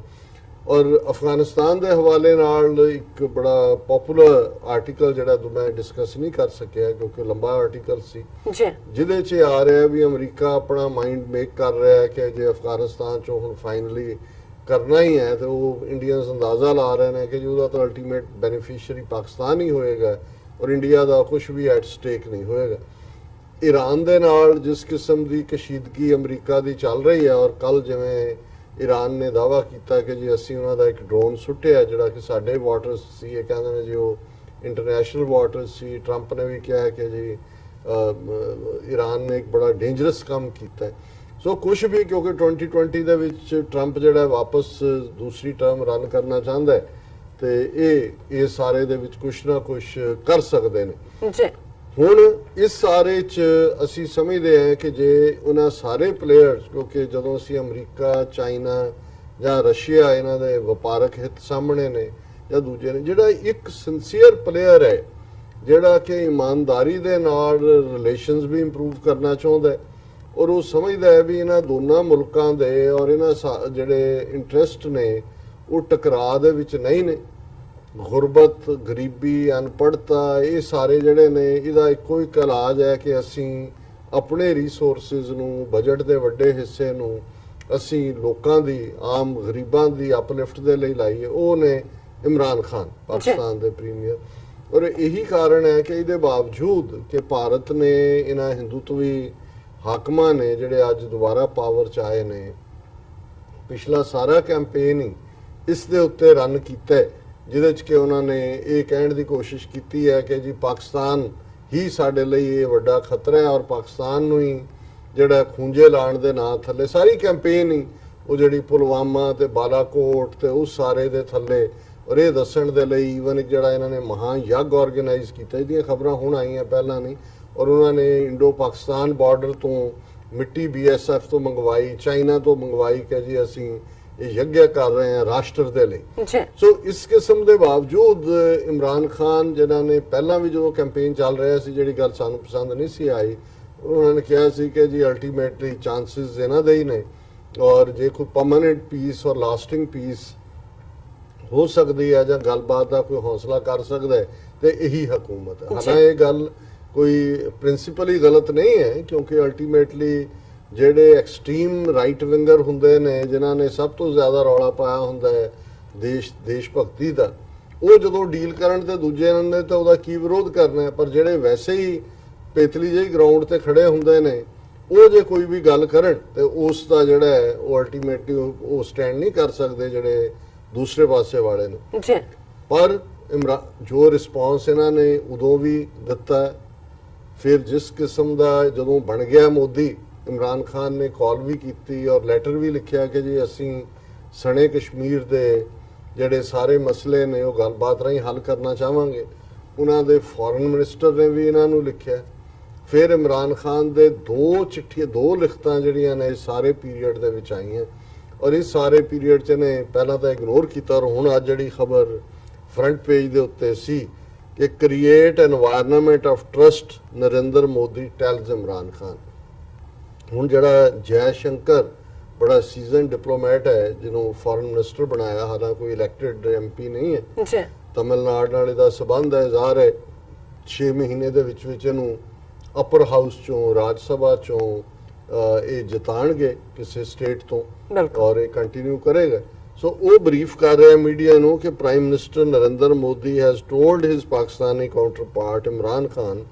ਔਰ ਅਫਗਾਨਿਸਤਾਨ ਦੇ ਹਵਾਲੇ ਨਾਲ ਇੱਕ ਬੜਾ ਪਪੂਲਰ ਆਰਟੀਕਲ ਜਿਹੜਾ ਮੈਂ ਡਿਸਕਸ ਨਹੀਂ ਕਰ ਸਕਿਆ ਕਿਉਂਕਿ ਲੰਬਾ ਆਰਟੀਕਲ ਸੀ, ਜਿਹਦੇ 'ਚ ਆ ਰਿਹਾ ਵੀ ਅਮਰੀਕਾ ਆਪਣਾ ਮਾਈਂਡ ਮੇਕ ਕਰ ਰਿਹਾ ਹੈ ਕਿ ਜੇ ਅਫਗਾਨਿਸਤਾਨ 'ਚੋਂ ਹੁਣ ਫਾਈਨਲੀ ਕਰਨਾ ਹੀ ਹੈ ਤੇ ਉਹ ਇੰਡੀਅਨਸ ਅੰਦਾਜ਼ਾ ਲਾ ਰਹੇ ਨੇ ਕਿ ਜੀ ਉਹਦਾ ਤਾਂ ਅਲਟੀਮੇਟ ਬੈਨੀਫੀਸ਼ੀਅਰੀ ਪਾਕਿਸਤਾਨ ਹੀ ਹੋਏਗਾ ਔਰ ਇੰਡੀਆ ਦਾ ਕੁਝ ਵੀ ਐਟ ਸਟੇਕ ਨਹੀਂ ਹੋਏਗਾ। ਈਰਾਨ ਦੇ ਨਾਲ ਜਿਸ ਕਿਸਮ ਦੀ ਕਸ਼ੀਦਗੀ ਅਮਰੀਕਾ ਦੀ ਚੱਲ ਰਹੀ ਹੈ, ਔਰ ਕੱਲ ਜਿਵੇਂ ਈਰਾਨ ਨੇ ਦਾਅਵਾ ਕੀਤਾ ਕਿ ਜੀ ਅਸੀਂ ਉਹਨਾਂ ਦਾ ਇੱਕ ਡਰੋਨ ਸੁੱਟਿਆ ਜਿਹੜਾ ਕਿ ਸਾਡੇ ਵਾਟਰਸ ਸੀ, ਇਹ ਕਹਿੰਦੇ ਨੇ ਜੀ ਉਹ ਇੰਟਰਨੈਸ਼ਨਲ ਵਾਟਰਸ ਸੀ। ਟਰੰਪ ਨੇ ਵੀ ਕਿਹਾ ਕਿ ਜੀ ਈਰਾਨ ਨੇ ਇੱਕ ਬੜਾ ਡੇਂਜਰਸ ਕੰਮ ਕੀਤਾ। ਸੋ ਕੁਝ ਵੀ, ਕਿਉਂਕਿ 2020 ਦੇ ਵਿੱਚ ਟਰੰਪ ਜਿਹੜਾ ਵਾਪਸ ਦੂਸਰੀ ਟਰਮ ਰਨ ਕਰਨਾ ਚਾਹੁੰਦਾ ਹੈ ਤੇ ਇਹ ਸਾਰੇ ਦੇ ਵਿੱਚ ਕੁਝ ਨਾ ਕੁਝ ਕਰ ਸਕਦੇ ਨੇ। ਜੀ। ਹੁਣ ਇਸ ਸਾਰੇ 'ਚ ਅਸੀਂ ਸਮਝਦੇ ਹਾਂ ਕਿ ਜੇ ਉਹਨਾਂ ਸਾਰੇ ਪਲੇਅਰਸ, ਕਿਉਂਕਿ ਜਦੋਂ ਅਸੀਂ ਅਮਰੀਕਾ, ਚਾਈਨਾ ਜਾਂ ਰਸ਼ੀਆ ਇਹਨਾਂ ਦੇ ਵਪਾਰਕ ਹਿੱਤ ਸਾਹਮਣੇ ਨੇ ਜਾਂ ਦੂਜੇ ਨੇ, ਜਿਹੜਾ ਇੱਕ ਸਿੰਸੀਅਰ ਪਲੇਅਰ ਹੈ ਜਿਹੜਾ ਕਿ ਇਮਾਨਦਾਰੀ ਦੇ ਨਾਲ ਰਿਲੇਸ਼ਨਸ ਵੀ ਇੰਪਰੂਵ ਕਰਨਾ ਚਾਹੁੰਦਾ ਹੈ ਔਰ ਉਹ ਸਮਝਦਾ ਹੈ ਵੀ ਇਹਨਾਂ ਦੋਨਾਂ ਮੁਲਕਾਂ ਦੇ ਔਰ ਇਹਨਾਂ ਜਿਹੜੇ ਇੰਟਰਸਟ ਨੇ ਉਹ ਟਕਰਾਅ ਦੇ ਵਿੱਚ ਨਹੀਂ ਨੇ, ਗੁਰਬਤ, ਗਰੀਬੀ, ਅਨਪੜ੍ਹਤਾ, ਇਹ ਸਾਰੇ ਜਿਹੜੇ ਨੇ ਇਹਦਾ ਇੱਕੋ ਇੱਕ ਇਲਾਜ ਹੈ ਕਿ ਅਸੀਂ ਆਪਣੇ ਰਿਸੋਰਸਿਸ ਨੂੰ, ਬਜਟ ਦੇ ਵੱਡੇ ਹਿੱਸੇ ਨੂੰ ਅਸੀਂ ਲੋਕਾਂ ਦੀ, ਆਮ ਗਰੀਬਾਂ ਦੀ ਅਪਲਿਫਟ ਦੇ ਲਈ ਲਾਈਏ। ਉਹ ਨੇ ਇਮਰਾਨ ਖਾਨ, ਪਾਕਿਸਤਾਨ ਦੇ ਪ੍ਰੀਮੀਅਰ। ਔਰ ਇਹੀ ਕਾਰਨ ਹੈ ਕਿ ਇਹਦੇ ਬਾਵਜੂਦ ਕਿ ਭਾਰਤ ਨੇ ਇਹਨਾਂ ਹਿੰਦੂਤਵੀ ਹਾਕਮਾਂ ਨੇ ਜਿਹੜੇ ਅੱਜ ਦੁਬਾਰਾ ਪਾਵਰ 'ਚ ਆਏ ਨੇ, ਪਿਛਲਾ ਸਾਰਾ ਕੈਂਪੇਨ ਹੀ ਇਸ ਦੇ ਉੱਤੇ ਰਨ ਕੀਤਾ ਹੈ, ਜਿਹਦੇ 'ਚ ਕਿ ਉਹਨਾਂ ਨੇ ਇਹ ਕਹਿਣ ਦੀ ਕੋਸ਼ਿਸ਼ ਕੀਤੀ ਹੈ ਕਿ ਜੀ ਪਾਕਿਸਤਾਨ ਹੀ ਸਾਡੇ ਲਈ ਇਹ ਵੱਡਾ ਖਤਰਾ ਹੈ ਔਰ ਪਾਕਿਸਤਾਨ ਨੂੰ ਹੀ ਜਿਹੜਾ ਖੂੰਜੇ ਲਾਉਣ ਦੇ ਨਾਂ ਥੱਲੇ ਸਾਰੀ ਕੈਂਪੇਨ ਹੀ ਉਹ ਜਿਹੜੀ ਪੁਲਵਾਮਾ ਤੇ ਬਾਲਾਕੋਟ ਤੇ ਉਸ ਸਾਰੇ ਦੇ ਥੱਲੇ, ਔਰ ਇਹ ਦੱਸਣ ਦੇ ਲਈ ਈਵਨ ਜਿਹੜਾ ਇਹਨਾਂ ਨੇ ਮਹਾ ਯੱਗ ਆਰਗੇਨਾਈਜ਼ ਕੀਤਾ, ਇਹਦੀਆਂ ਖਬਰਾਂ ਹੁਣ ਆਈਆਂ, ਪਹਿਲਾਂ ਨਹੀਂ। ਔਰ ਉਹਨਾਂ ਨੇ ਇੰਡੋ ਪਾਕਿਸਤਾਨ ਬਾਰਡਰ ਤੋਂ ਮਿੱਟੀ BSF ਤੋਂ ਮੰਗਵਾਈ, ਚਾਈਨਾ ਤੋਂ ਮੰਗਵਾਈ ਕਿ ਜੀ ਅਸੀਂ ਇਹ ਯੱਗ ਕਰ ਰਹੇ ਹਾਂ ਰਾਸ਼ਟਰ ਦੇ ਲਈ। ਸੋ ਇਸ ਕਿਸਮ ਦੇ ਬਾਵਜੂਦ ਇਮਰਾਨ ਖਾਨ ਜਿਨ੍ਹਾਂ ਨੇ ਪਹਿਲਾਂ ਵੀ ਜਦੋਂ ਕੈਂਪੇਨ ਚੱਲ ਰਿਹਾ ਸੀ, ਜਿਹੜੀ ਗੱਲ ਸਾਨੂੰ ਪਸੰਦ ਨਹੀਂ ਸੀ ਆਈ, ਉਹਨਾਂ ਨੇ ਕਿਹਾ ਸੀ ਕਿ ਜੀ ਅਲਟੀਮੇਟਲੀ ਚਾਂਸਸ ਇਹਨਾਂ ਦੇ ਹੀ ਨੇ, ਔਰ ਜੇ ਕੋਈ ਪਰਮਾਨੈਂਟ ਪੀਸ ਔਰ ਲਾਸਟਿੰਗ ਪੀਸ ਹੋ ਸਕਦੀ ਹੈ ਜਾਂ ਗੱਲਬਾਤ ਦਾ ਕੋਈ ਹੌਸਲਾ ਕਰ ਸਕਦਾ ਹੈ ਤੇ ਇਹੀ ਹਕੂਮਤ ਹੈ। ਹਾਲਾਂਕਿ ਇਹ ਗੱਲ ਕੋਈ ਪ੍ਰਿੰਸੀਪਲੀ ਗਲਤ ਨਹੀਂ ਹੈ, ਕਿਉਂਕਿ ਅਲਟੀਮੇਟਲੀ ਜਿਹੜੇ ਐਕਸਟ੍ਰੀਮ ਰਾਈਟ ਵਿੰਗਰ ਹੁੰਦੇ ਨੇ, ਜਿਨ੍ਹਾਂ ਨੇ ਸਭ ਤੋਂ ਜ਼ਿਆਦਾ ਰੌਲਾ ਪਾਇਆ ਹੁੰਦਾ ਹੈ ਦੇਸ਼ ਭਗਤੀ ਦਾ, ਉਹ ਜਦੋਂ ਡੀਲ ਕਰਨ ਤੇ ਦੂਜਿਆਂ ਨੇ ਤਾਂ ਉਹਦਾ ਕੀ ਵਿਰੋਧ ਕਰਨਾ ਹੈ। ਪਰ ਜਿਹੜੇ ਵੈਸੇ ਹੀ ਪੇਤਲੀ ਜਿਹੀ ਗਰਾਊਂਡ ਤੇ ਖੜੇ ਹੁੰਦੇ ਨੇ, ਉਹ ਜੇ ਕੋਈ ਵੀ ਗੱਲ ਕਰਨ ਤੇ ਉਸ ਦਾ ਜਿਹੜਾ ਹੈ ਉਹ ਅਲਟੀਮੇਟਲੀ ਉਹ ਸਟੈਂਡ ਨਹੀਂ ਕਰ ਸਕਦੇ ਜਿਹੜੇ ਦੂਸਰੇ ਪਾਸੇ ਵਾਲੇ ਨੂੰ। ਪਰ ਜੋ ਰਿਸਪੌਂਸ ਇਹਨਾਂ ਨੇ ਉਦੋਂ ਵੀ ਦਿੱਤਾ, ਫਿਰ ਜਿਸ ਕਿਸਮ ਦਾ ਜਦੋਂ ਬਣ ਗਿਆ ਮੋਦੀ, ਇਮਰਾਨ ਖਾਨ ਨੇ ਕਾਲ ਵੀ ਕੀਤੀ ਔਰ ਲੈਟਰ ਵੀ ਲਿਖਿਆ ਕਿ ਜੀ ਅਸੀਂ ਸਣੇ ਕਸ਼ਮੀਰ ਦੇ ਜਿਹੜੇ ਸਾਰੇ ਮਸਲੇ ਨੇ ਉਹ ਗੱਲਬਾਤ ਰਾਹੀਂ ਹੱਲ ਕਰਨਾ ਚਾਹਾਂਗੇ। ਉਹਨਾਂ ਦੇ ਫੋਰਨ ਮਿਨਿਸਟਰ ਨੇ ਵੀ ਇਹਨਾਂ ਨੂੰ ਲਿਖਿਆ। ਫਿਰ ਇਮਰਾਨ ਖਾਨ ਦੇ ਦੋ ਲਿਖਤਾਂ ਜਿਹੜੀਆਂ ਨੇ ਸਾਰੇ ਪੀਰੀਅਡ ਦੇ ਵਿੱਚ ਆਈਆਂ, ਔਰ ਇਸ ਸਾਰੇ ਪੀਰੀਅਡ 'ਚ ਨੇ ਪਹਿਲਾਂ ਤਾਂ ਇਗਨੋਰ ਕੀਤਾ, ਔਰ ਹੁਣ ਅੱਜ ਜਿਹੜੀ ਖਬਰ ਫਰੰਟ ਪੇਜ ਦੇ ਉੱਤੇ ਸੀ ਕਿ create environment of trust Narendra Modi tells Imran Khan. ਹੁਣ ਜਿਹੜਾ ਜੈ ਸ਼ੰਕਰ ਬੜਾ ਸੀਜ਼ਨ ਡਿਪਲੋਮੈਟ ਹੈ, ਜਿਹਨੂੰ ਫੋਰਨ ਮਿਨਿਸਟਰ ਬਣਾਇਆ, ਹਾਲਾਂਕਿ ਕੋਈ ਇਲੈਕਟਿਡ MP ਨਹੀਂ ਹੈ, ਤਮਿਲਨਾਡੂ ਨਾਲ ਇਹਦਾ ਸਬੰਧ ਹੈ, ਜ਼ਾਹਰ ਹੈ 6 ਮਹੀਨੇ ਦੇ ਵਿੱਚ ਇਹਨੂੰ ਅਪਰ ਹਾਊਸ ਚੋਂ, ਰਾਜ ਸਭਾ ਚੋਂ ਇਹ ਜਿਤਾਣਗੇ ਕਿਸੇ ਸਟੇਟ ਤੋਂ, ਔਰ ਇਹ ਕੰਟੀਨਿਊ ਕਰੇਗਾ। ਸੋ ਉਹ ਬਰੀਫ ਕਰ ਰਿਹਾ ਮੀਡੀਆ ਨੂੰ ਕਿ prime minister Narendra Modi has told his Pakistani counterpart Imran Khan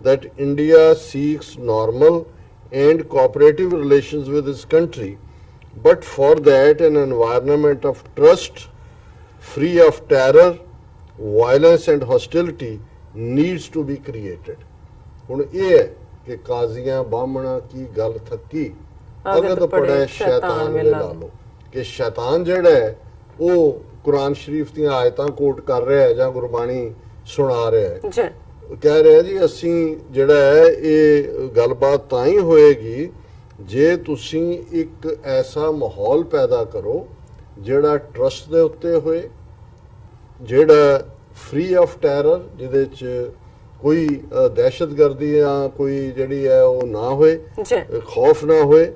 that India seeks normal and cooperative relations with its country, but for that an environment of trust, free of terror, violence and hostility needs to be created. ਹੁਣ ਇਹ ਹੈ ਕਿ ਕਾਜ਼ੀਆਂ ਬਾਹਮਣਾ ਕੀ ਗੱਲ ਥੱਕੀ ਅਗਦ ਪੜੈ ਸ਼ੈਤਾਨ ਵੇ ਲਾ ਲੋ, ਕਿ ਸ਼ੈਤਾਨ ਜਿਹੜਾ ਹੈ ਉਹ ਕੁਰਾਨ ਸ਼ਰੀਫ ਦੀਆਂ ਆਇਤਾਂ ਕੋਟ ਕਰ ਰਿਹਾ ਹੈ ਜਾਂ ਗੁਰਬਾਣੀ ਸੁਣਾ ਰਿਹਾ ਹੈ, ਕਹਿ ਰਿਹਾ ਜੀ ਅਸੀਂ ਜਿਹੜਾ ਹੈ ਇਹ ਗੱਲਬਾਤ ਤਾਂ ਹੀ ਹੋਏਗੀ ਜੇ ਤੁਸੀਂ ਇੱਕ ਐਸਾ ਮਾਹੌਲ ਪੈਦਾ ਕਰੋ ਜਿਹੜਾ ਟਰਸਟ ਦੇ ਉੱਤੇ ਹੋਏ, ਜਿਹੜਾ ਫ੍ਰੀ ਆਫ ਟੈਰਰ, ਜਿਹਦੇ 'ਚ ਕੋਈ ਦਹਿਸ਼ਤਗਰਦੀ ਜਾਂ ਕੋਈ ਜਿਹੜੀ ਹੈ ਉਹ ਨਾ ਹੋਏ, ਖੌਫ ਨਾ ਹੋਏ,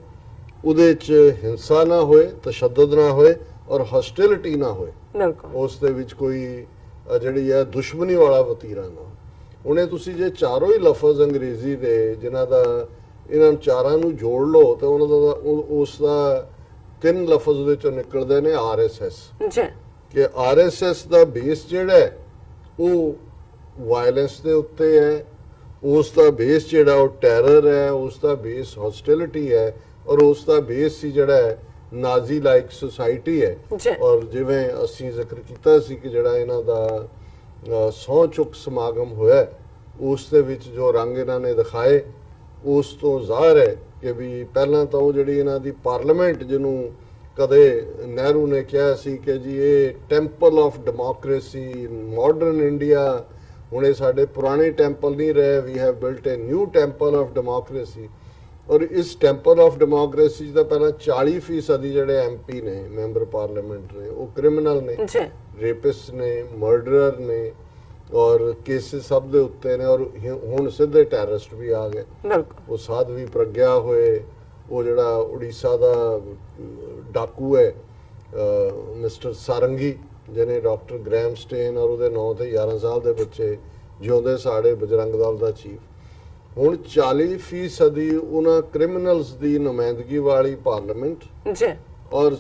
ਉਹਦੇ 'ਚ ਹਿੰਸਾ ਨਾ ਹੋਏ, ਤਸ਼ੱਦਦ ਨਾ ਹੋਏ, ਔਰ ਹੌਸਟਿਲਿਟੀ ਨਾ ਹੋਏ, ਉਸ ਦੇ ਵਿੱਚ ਕੋਈ ਜਿਹੜੀ ਹੈ ਦੁਸ਼ਮਣੀ ਵਾਲਾ ਵਤੀਰਾ ਨਾ ਹੋਵੇ। ਉਹਨੇ ਤੁਸੀਂ ਜੇ ਚਾਰੋਂ ਹੀ ਲਫ਼ਜ਼ ਅੰਗਰੇਜ਼ੀ ਦੇ ਜਿਨ੍ਹਾਂ ਦਾ ਇਹਨਾਂ ਚਾਰਾਂ ਨੂੰ ਜੋੜ ਲਓ ਤਾਂ ਉਹਨਾਂ ਦਾ ਉਸ ਦਾ 3 ਲਫ਼ਜ਼ ਉਹਦੇ ਚੋਂ ਨਿਕਲਦੇ ਨੇ RSS, ਕਿ RSS ਦਾ ਬੇਸ ਜਿਹੜਾ ਹੈ ਉਹ ਵਾਇਲੈਂਸ ਦੇ ਉੱਤੇ ਹੈ, ਉਸ ਦਾ ਬੇਸ ਜਿਹੜਾ ਉਹ ਟੈਰਰ ਹੈ, ਉਸ ਦਾ ਬੇਸ ਹੌਸਟਿਲਿਟੀ ਹੈ, ਔਰ ਉਸ ਦਾ ਬੇਸ ਸੀ ਜਿਹੜਾ ਹੈ ਨਾਜ਼ੀ ਲਾਈਕ ਸੁਸਾਇਟੀ ਹੈ। ਔਰ ਜਿਵੇਂ ਅਸੀਂ ਜ਼ਿਕਰ ਕੀਤਾ ਸੀ ਕਿ ਜਿਹੜਾ ਇਹਨਾਂ ਦਾ ਸਹੁੰ ਚੁੱਕ ਸਮਾਗਮ ਹੋਇਆ, ਉਸ ਦੇ ਵਿੱਚ ਜੋ ਰੰਗ ਇਹਨਾਂ ਨੇ ਦਿਖਾਏ, ਉਸ ਤੋਂ ਜ਼ਾਹਰ ਹੈ ਕਿ ਵੀ ਪਹਿਲਾਂ ਤਾਂ ਉਹ ਜਿਹੜੀ ਇਹਨਾਂ ਦੀ ਪਾਰਲੀਮੈਂਟ, ਜਿਹਨੂੰ ਕਦੇ ਨਹਿਰੂ ਨੇ ਕਿਹਾ ਸੀ ਕਿ ਜੀ ਇਹ temple of democracy, modern India, ਹੁਣ ਇਹ ਸਾਡੇ ਪੁਰਾਣੇ ਟੈਂਪਲ ਨਹੀਂ ਰਹੇ, we have built a new temple of democracy. ਔਰ ਇਸ ਟੈਂਪਲ ਆਫ ਡੈਮੋਕ੍ਰੇਸੀ ਦਾ ਪਹਿਲਾਂ 40% ਜਿਹੜੇ MP ਨੇ, ਮੈਂਬਰ ਪਾਰਲੀਮੈਂਟ ਨੇ, ਉਹ ਕ੍ਰਿਮੀਨਲ ਨੇ, ਰੇਪਿਸਟ ਨੇ, ਮਰਡਰਰ ਨੇ, ਔਰ ਕੇਸਿਸ ਸਭ ਦੇ ਉੱਤੇ ਨੇ, ਔਰ ਹੁਣ ਸਿੱਧੇ ਟੈਰਰਿਸਟ ਵੀ ਆ ਗਏ। ਉਹ ਸਾਧਵੀ ਪ੍ਰਗਿਆ ਹੋਏ, ਉਹ ਜਿਹੜਾ ਉੜੀਸਾ ਦਾ ਡਾਕੂ ਹੈ ਮਿਸਟਰ ਸਾਰੰਗੀ, ਜਿਹਨੇ ਡਾਕਟਰ ਗ੍ਰੈਮ ਸਟੇਨ ਔਰ ਉਹਦੇ 9 ਤੇ 11 ਸਾਲ ਦੇ ਬੱਚੇ ਜਿਉਂਦੇ ਸਾੜੇ ਬਜਰੰਗ ਦਲ ਦਾ ਚੀਫ। ਹੁਣ 40% ਉਹਨਾਂ ਕ੍ਰਿਮੀਨਲਸ ਦੀ ਨੁਮਾਇੰਦਗੀ ਵਾਲੀ ਪਾਰਲੀਮੈਂਟ ਜੀ ਔਰ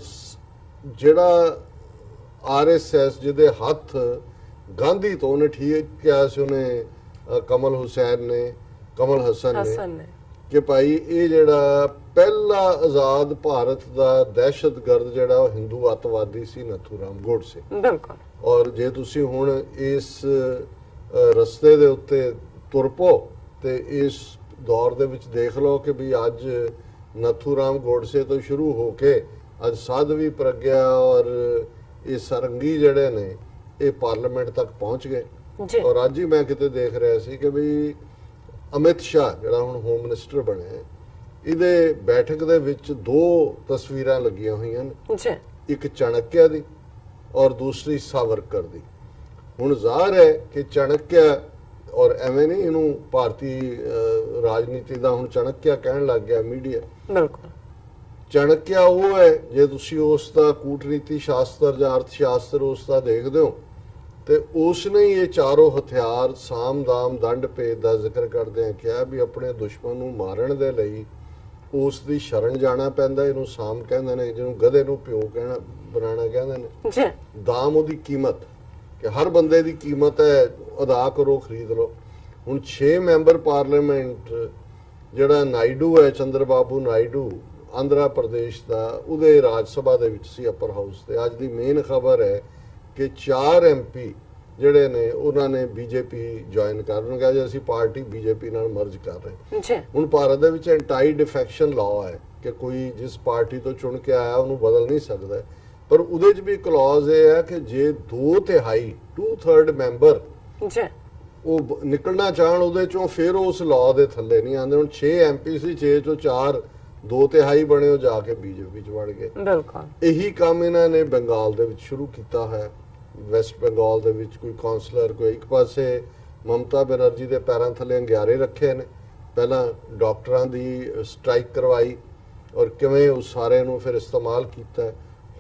ਜਿਹੜਾ ਆਰਐਸਐਸ ਜਿਹਦੇ ਹੱਥ ਗਾਂਧੀ ਤੋਂ ਉਹਨੇ ਠੀਕ ਕਿਹਾ ਸੀ ਉਹਨੇ ਕਮਲ ਹਸਨ ਨੇ ਕਿ ਭਾਈ ਇਹ ਜਿਹੜਾ ਪਹਿਲਾ ਆਜ਼ਾਦ ਭਾਰਤ ਦਾ ਦਹਿਸ਼ਤਗਰਦ ਜਿਹੜਾ ਉਹ ਹਿੰਦੂ ਅੱਤਵਾਦੀ ਸੀ ਨਥੂਰਾਮ ਗੋਡਸੇ। ਬਿਲਕੁਲ। ਔਰ ਜੇ ਤੁਸੀਂ ਹੁਣ ਇਸ ਰਸਤੇ ਦੇ ਉੱਤੇ ਤੁਰ ਪਓ ਤੇ ਇਸ ਦੌਰ ਦੇ ਵਿੱਚ ਦੇਖ ਲਓ ਕਿ ਵੀ ਅੱਜ ਨਥੂਰਾਮ ਗੋਡਸੇ ਤੋਂ ਸ਼ੁਰੂ ਹੋ ਕੇ ਅੱਜ ਸਾਧਵੀ ਪ੍ਰਗਿਆ ਔਰ ਇਹ ਸਰੰਗੀ ਜਿਹੜੇ ਨੇ ਇਹ ਪਾਰਲੀਮੈਂਟ ਤੱਕ ਪਹੁੰਚ ਗਏ। ਔਰ ਅੱਜ ਹੀ ਮੈਂ ਕਿਤੇ ਦੇਖ ਰਿਹਾ ਸੀ ਕਿ ਵੀ ਅਮਿਤ ਸ਼ਾਹ ਜਿਹੜਾ ਹੁਣ ਹੋਮ ਮਿਨਿਸਟਰ ਬਣਿਆ ਇਹਦੇ ਬੈਠਕ ਦੇ ਵਿੱਚ 2 ਤਸਵੀਰਾਂ ਲੱਗੀਆਂ ਹੋਈਆਂ ਨੇ ਜੀ, ਇੱਕ ਚਾਣਕਿਆ ਦੀ ਔਰ ਦੂਸਰੀ ਸਾਵਰਕਰ ਦੀ। ਹੁਣ ਜ਼ਾਹਰ ਹੈ ਕਿ ਚਾਣਕਿਆ ਔਰ ਐਵੇਂ ਨਹੀਂ ਇਹਨੂੰ ਭਾਰਤੀ ਰਾਜਨੀਤੀ ਦਾ ਹੁਣ ਚਾਣਕਿਆ ਕਹਿਣ ਲੱਗ ਗਿਆ ਮੀਡੀਆ। ਬਿਲਕੁਲ। ਚਾਣਕਿਆ ਉਹ ਹੈ ਜੇ ਤੁਸੀਂ ਉਸ ਦਾ ਕੂਟਨੀਤੀ ਸ਼ਾਸਤਰ ਜਾਂ ਅਰਥ ਸ਼ਾਸਤਰ ਉਸ ਦਾ ਦੇਖਦੇ ਹੋ ਤੇ ਉਸ ਨੇ ਇਹ ਚਾਰੋਂ ਹਥਿਆਰ ਸਾਮ ਦਾਮ ਦੰਡ ਭੇਦ ਦਾ ਜ਼ਿਕਰ ਕਰਦੇ ਆ ਕਿਹਾ ਵੀ ਆਪਣੇ ਦੁਸ਼ਮਣ ਨੂੰ ਮਾਰਨ ਦੇ ਲਈ ਉਸ ਦੀ ਸ਼ਰਨ ਜਾਣਾ ਪੈਂਦਾ। ਇਹਨੂੰ ਸਾਮ ਕਹਿੰਦੇ ਨੇ, ਜਿਹਨੂੰ ਗਧੇ ਨੂੰ ਪਿਓ ਕਹਿਣਾ ਬਣਾਉਣਾ ਕਹਿੰਦੇ ਨੇ। ਜੀ। ਦਾਮ ਉਹਦੀ ਕੀਮਤ ਕਿ ਹਰ ਬੰਦੇ ਦੀ ਕੀਮਤ ਹੈ, ਅਦਾ ਕਰੋ, ਖਰੀਦ ਲਓ। ਹੁਣ 6 ਮੈਂਬਰ ਪਾਰਲੀਮੈਂਟ ਜਿਹੜਾ ਨਾਇਡੂ ਹੈ, ਚੰਦਰ ਬਾਬੂ ਨਾਇਡੂ ਆਂਧਰਾ ਪ੍ਰਦੇਸ਼ ਦਾ, ਉਹਦੇ ਰਾਜ ਸਭਾ ਦੇ ਵਿੱਚ ਸੀ ਅਪਰ ਹਾਊਸ ਤੇ। ਅੱਜ ਦੀ ਮੇਨ ਖਬਰ ਹੈ ਕਿ 4 MP ਜਿਹੜੇ ਨੇ ਉਹਨਾਂ ਨੇ ਬੀਜੇਪੀ ਜੁਆਇਨ ਕਰਨਗੇ ਜੇ ਅਸੀਂ ਪਾਰਟੀ ਬੀਜੇਪੀ ਨਾਲ ਮਰਜ ਕਰ ਰਹੇ। ਜੀ। ਹੁਣ ਭਾਰਤ ਦੇ ਵਿੱਚ ਐਂਟੀ ਡਿਫੈਕਸ਼ਨ ਲਾਅ ਹੈ ਕਿ ਕੋਈ ਜਿਸ ਪਾਰਟੀ ਤੋਂ ਚੁਣ ਕੇ ਆਇਆ ਉਹਨੂੰ ਬਦਲ ਨਹੀਂ ਸਕਦਾ, ਪਰ ਉਹਦੇ 'ਚ ਵੀ ਕਲੌਜ਼ ਇਹ ਹੈ ਕਿ ਜੇ 2/3 2/3 ਮੈਂਬਰ ਜੀ ਉਹ ਨਿਕਲਣਾ ਚਾਹਣ ਉਹਦੇ ਚੋਂ ਫਿਰ ਉਸ ਲਾਅ ਦੇ ਥੱਲੇ ਨਹੀਂ ਆਉਂਦੇ। ਹੁਣ 6 MP ਸੀ, 6 ਚੋਂ 4 2/3 ਬਣੇ ਉਹ ਜਾ ਕੇ ਬੀਜੇਪੀ 'ਚ ਵੜ ਗਏ। ਬਿਲਕੁਲ। ਇਹੀ ਕੰਮ ਇਹਨਾਂ ਨੇ ਬੰਗਾਲ ਦੇ ਵਿੱਚ ਸ਼ੁਰੂ ਕੀਤਾ ਹੈ। ਵੈਸਟ ਬੰਗਾਲ ਦੇ ਵਿੱਚ ਕੋਈ ਕਾਉਂਸਲਰ, ਕੋਈ ਇੱਕ ਪਾਸੇ ਮਮਤਾ ਬੈਨਰਜੀ ਦੇ ਪੈਰਾਂ ਥੱਲੇ ਅੰਗਿਆਰੇ ਰੱਖੇ ਨੇ, ਪਹਿਲਾਂ ਡਾਕਟਰਾਂ ਦੀ ਸਟ੍ਰਾਈਕ ਕਰਵਾਈ ਔਰ ਕਿਵੇਂ ਉਸ ਸਾਰੇ ਨੂੰ ਫਿਰ ਇਸਤੇਮਾਲ ਕੀਤਾ।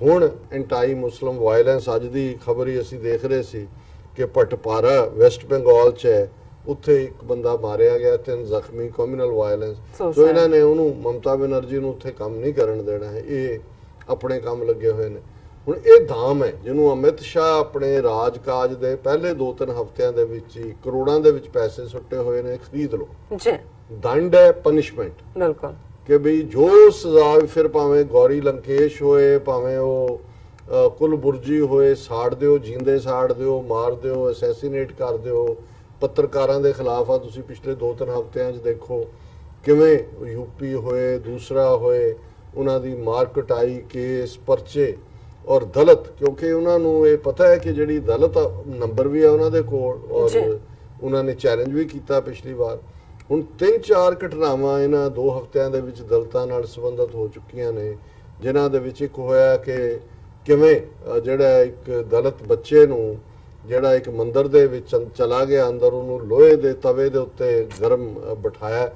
ਹੁਣ ਐਂਟੀ ਮੁਸਲਿਮ ਵਾਇਲੈਂਸ, ਅੱਜ ਦੀ ਖਬਰ ਹੀ ਅਸੀਂ ਦੇਖ ਰਹੇ ਸੀ ਕਿ ਪਟਪਾਰਾ ਵੈਸਟ ਬੰਗਾਲ 'ਚ ਹੈ, ਉੱਥੇ ਇੱਕ ਬੰਦਾ ਮਾਰਿਆ ਗਿਆ, 3 ਜ਼ਖਮੀ, ਕਮਿਊਨਲ ਵਾਇਲੈਂਸ। ਸੋ ਇਹਨਾਂ ਨੇ ਉਹਨੂੰ ਮਮਤਾ ਬੈਨਰਜੀ ਨੂੰ ਉੱਥੇ ਕੰਮ ਨਹੀਂ ਕਰਨ ਦੇਣਾ ਹੈ, ਇਹ ਆਪਣੇ ਕੰਮ ਲੱਗੇ ਹੋਏ ਨੇ। ਹੁਣ ਇਹ ਦਾਮ ਹੈ ਜਿਹਨੂੰ ਅਮਿਤ ਸ਼ਾਹ ਆਪਣੇ ਰਾਜਕਾਜ ਦੇ ਪਹਿਲੇ 2-3 ਹਫ਼ਤਿਆਂ ਦੇ ਵਿੱਚ ਹੀ ਕਰੋੜਾਂ ਦੇ ਵਿੱਚ ਪੈਸੇ ਸੁੱਟੇ ਹੋਏ ਨੇ, ਖਰੀਦ ਲਓ। ਜੀ। ਦੰਡ ਹੈ, ਪਨਿਸ਼ਮੈਂਟ। ਬਿਲਕੁਲ। ਕਿ ਬਈ ਜੋ ਸਜ਼ਾ ਫਿਰ ਭਾਵੇਂ ਗੌਰੀ ਲੰਕੇਸ਼ ਹੋਏ, ਭਾਵੇਂ ਉਹ ਕੁਲਬੁਰਜੀ ਹੋਏ, ਸਾੜ ਦਿਓ, ਜਿੰਦੇ ਸਾੜ ਦਿਓ, ਮਾਰ ਦਿਓ, ਅਸੈਸੀਨੇਟ ਕਰ ਦਿਓ। ਪੱਤਰਕਾਰਾਂ ਦੇ ਖਿਲਾਫ ਆ ਤੁਸੀਂ ਪਿਛਲੇ 2-3 ਹਫ਼ਤਿਆਂ 'ਚ ਦੇਖੋ ਕਿਵੇਂ ਯੂਪੀ ਹੋਏ, ਦੂਸਰਾ ਹੋਏ, ਉਹਨਾਂ ਦੀ ਮਾਰ ਕੁਟਾਈ, ਕੇਸ, ਪਰਚੇ ਔਰ ਦਲਿਤ, ਕਿਉਂਕਿ ਉਹਨਾਂ ਨੂੰ ਇਹ ਪਤਾ ਹੈ ਕਿ ਜਿਹੜੀ ਦਲਿਤ ਨੰਬਰ ਵੀ ਹੈ ਉਹਨਾਂ ਦੇ ਕੋਲ ਔਰ ਉਹਨਾਂ ਨੇ ਚੈਲੰਜ ਵੀ ਕੀਤਾ ਪਿਛਲੀ ਵਾਰ। ਹੁਣ 3-4 ਘਟਨਾਵਾਂ ਇਹਨਾਂ 2 ਹਫ਼ਤਿਆਂ ਦੇ ਵਿੱਚ ਦਲਿਤਾਂ ਨਾਲ ਸੰਬੰਧਿਤ ਹੋ ਚੁੱਕੀਆਂ ਨੇ, ਜਿਨ੍ਹਾਂ ਦੇ ਵਿੱਚ ਇੱਕ ਹੋਇਆ ਕਿ ਕਿਵੇਂ ਜਿਹੜਾ ਇੱਕ ਦਲਿਤ ਬੱਚੇ ਨੂੰ ਜਿਹੜਾ ਇੱਕ ਮੰਦਿਰ ਦੇ ਵਿੱਚ ਚਲਾ ਗਿਆ, ਅੰਦਰ ਉਹਨੂੰ ਲੋਹੇ ਦੇ ਤਵੇ ਦੇ ਉੱਤੇ ਗਰਮ ਬਿਠਾਇਆ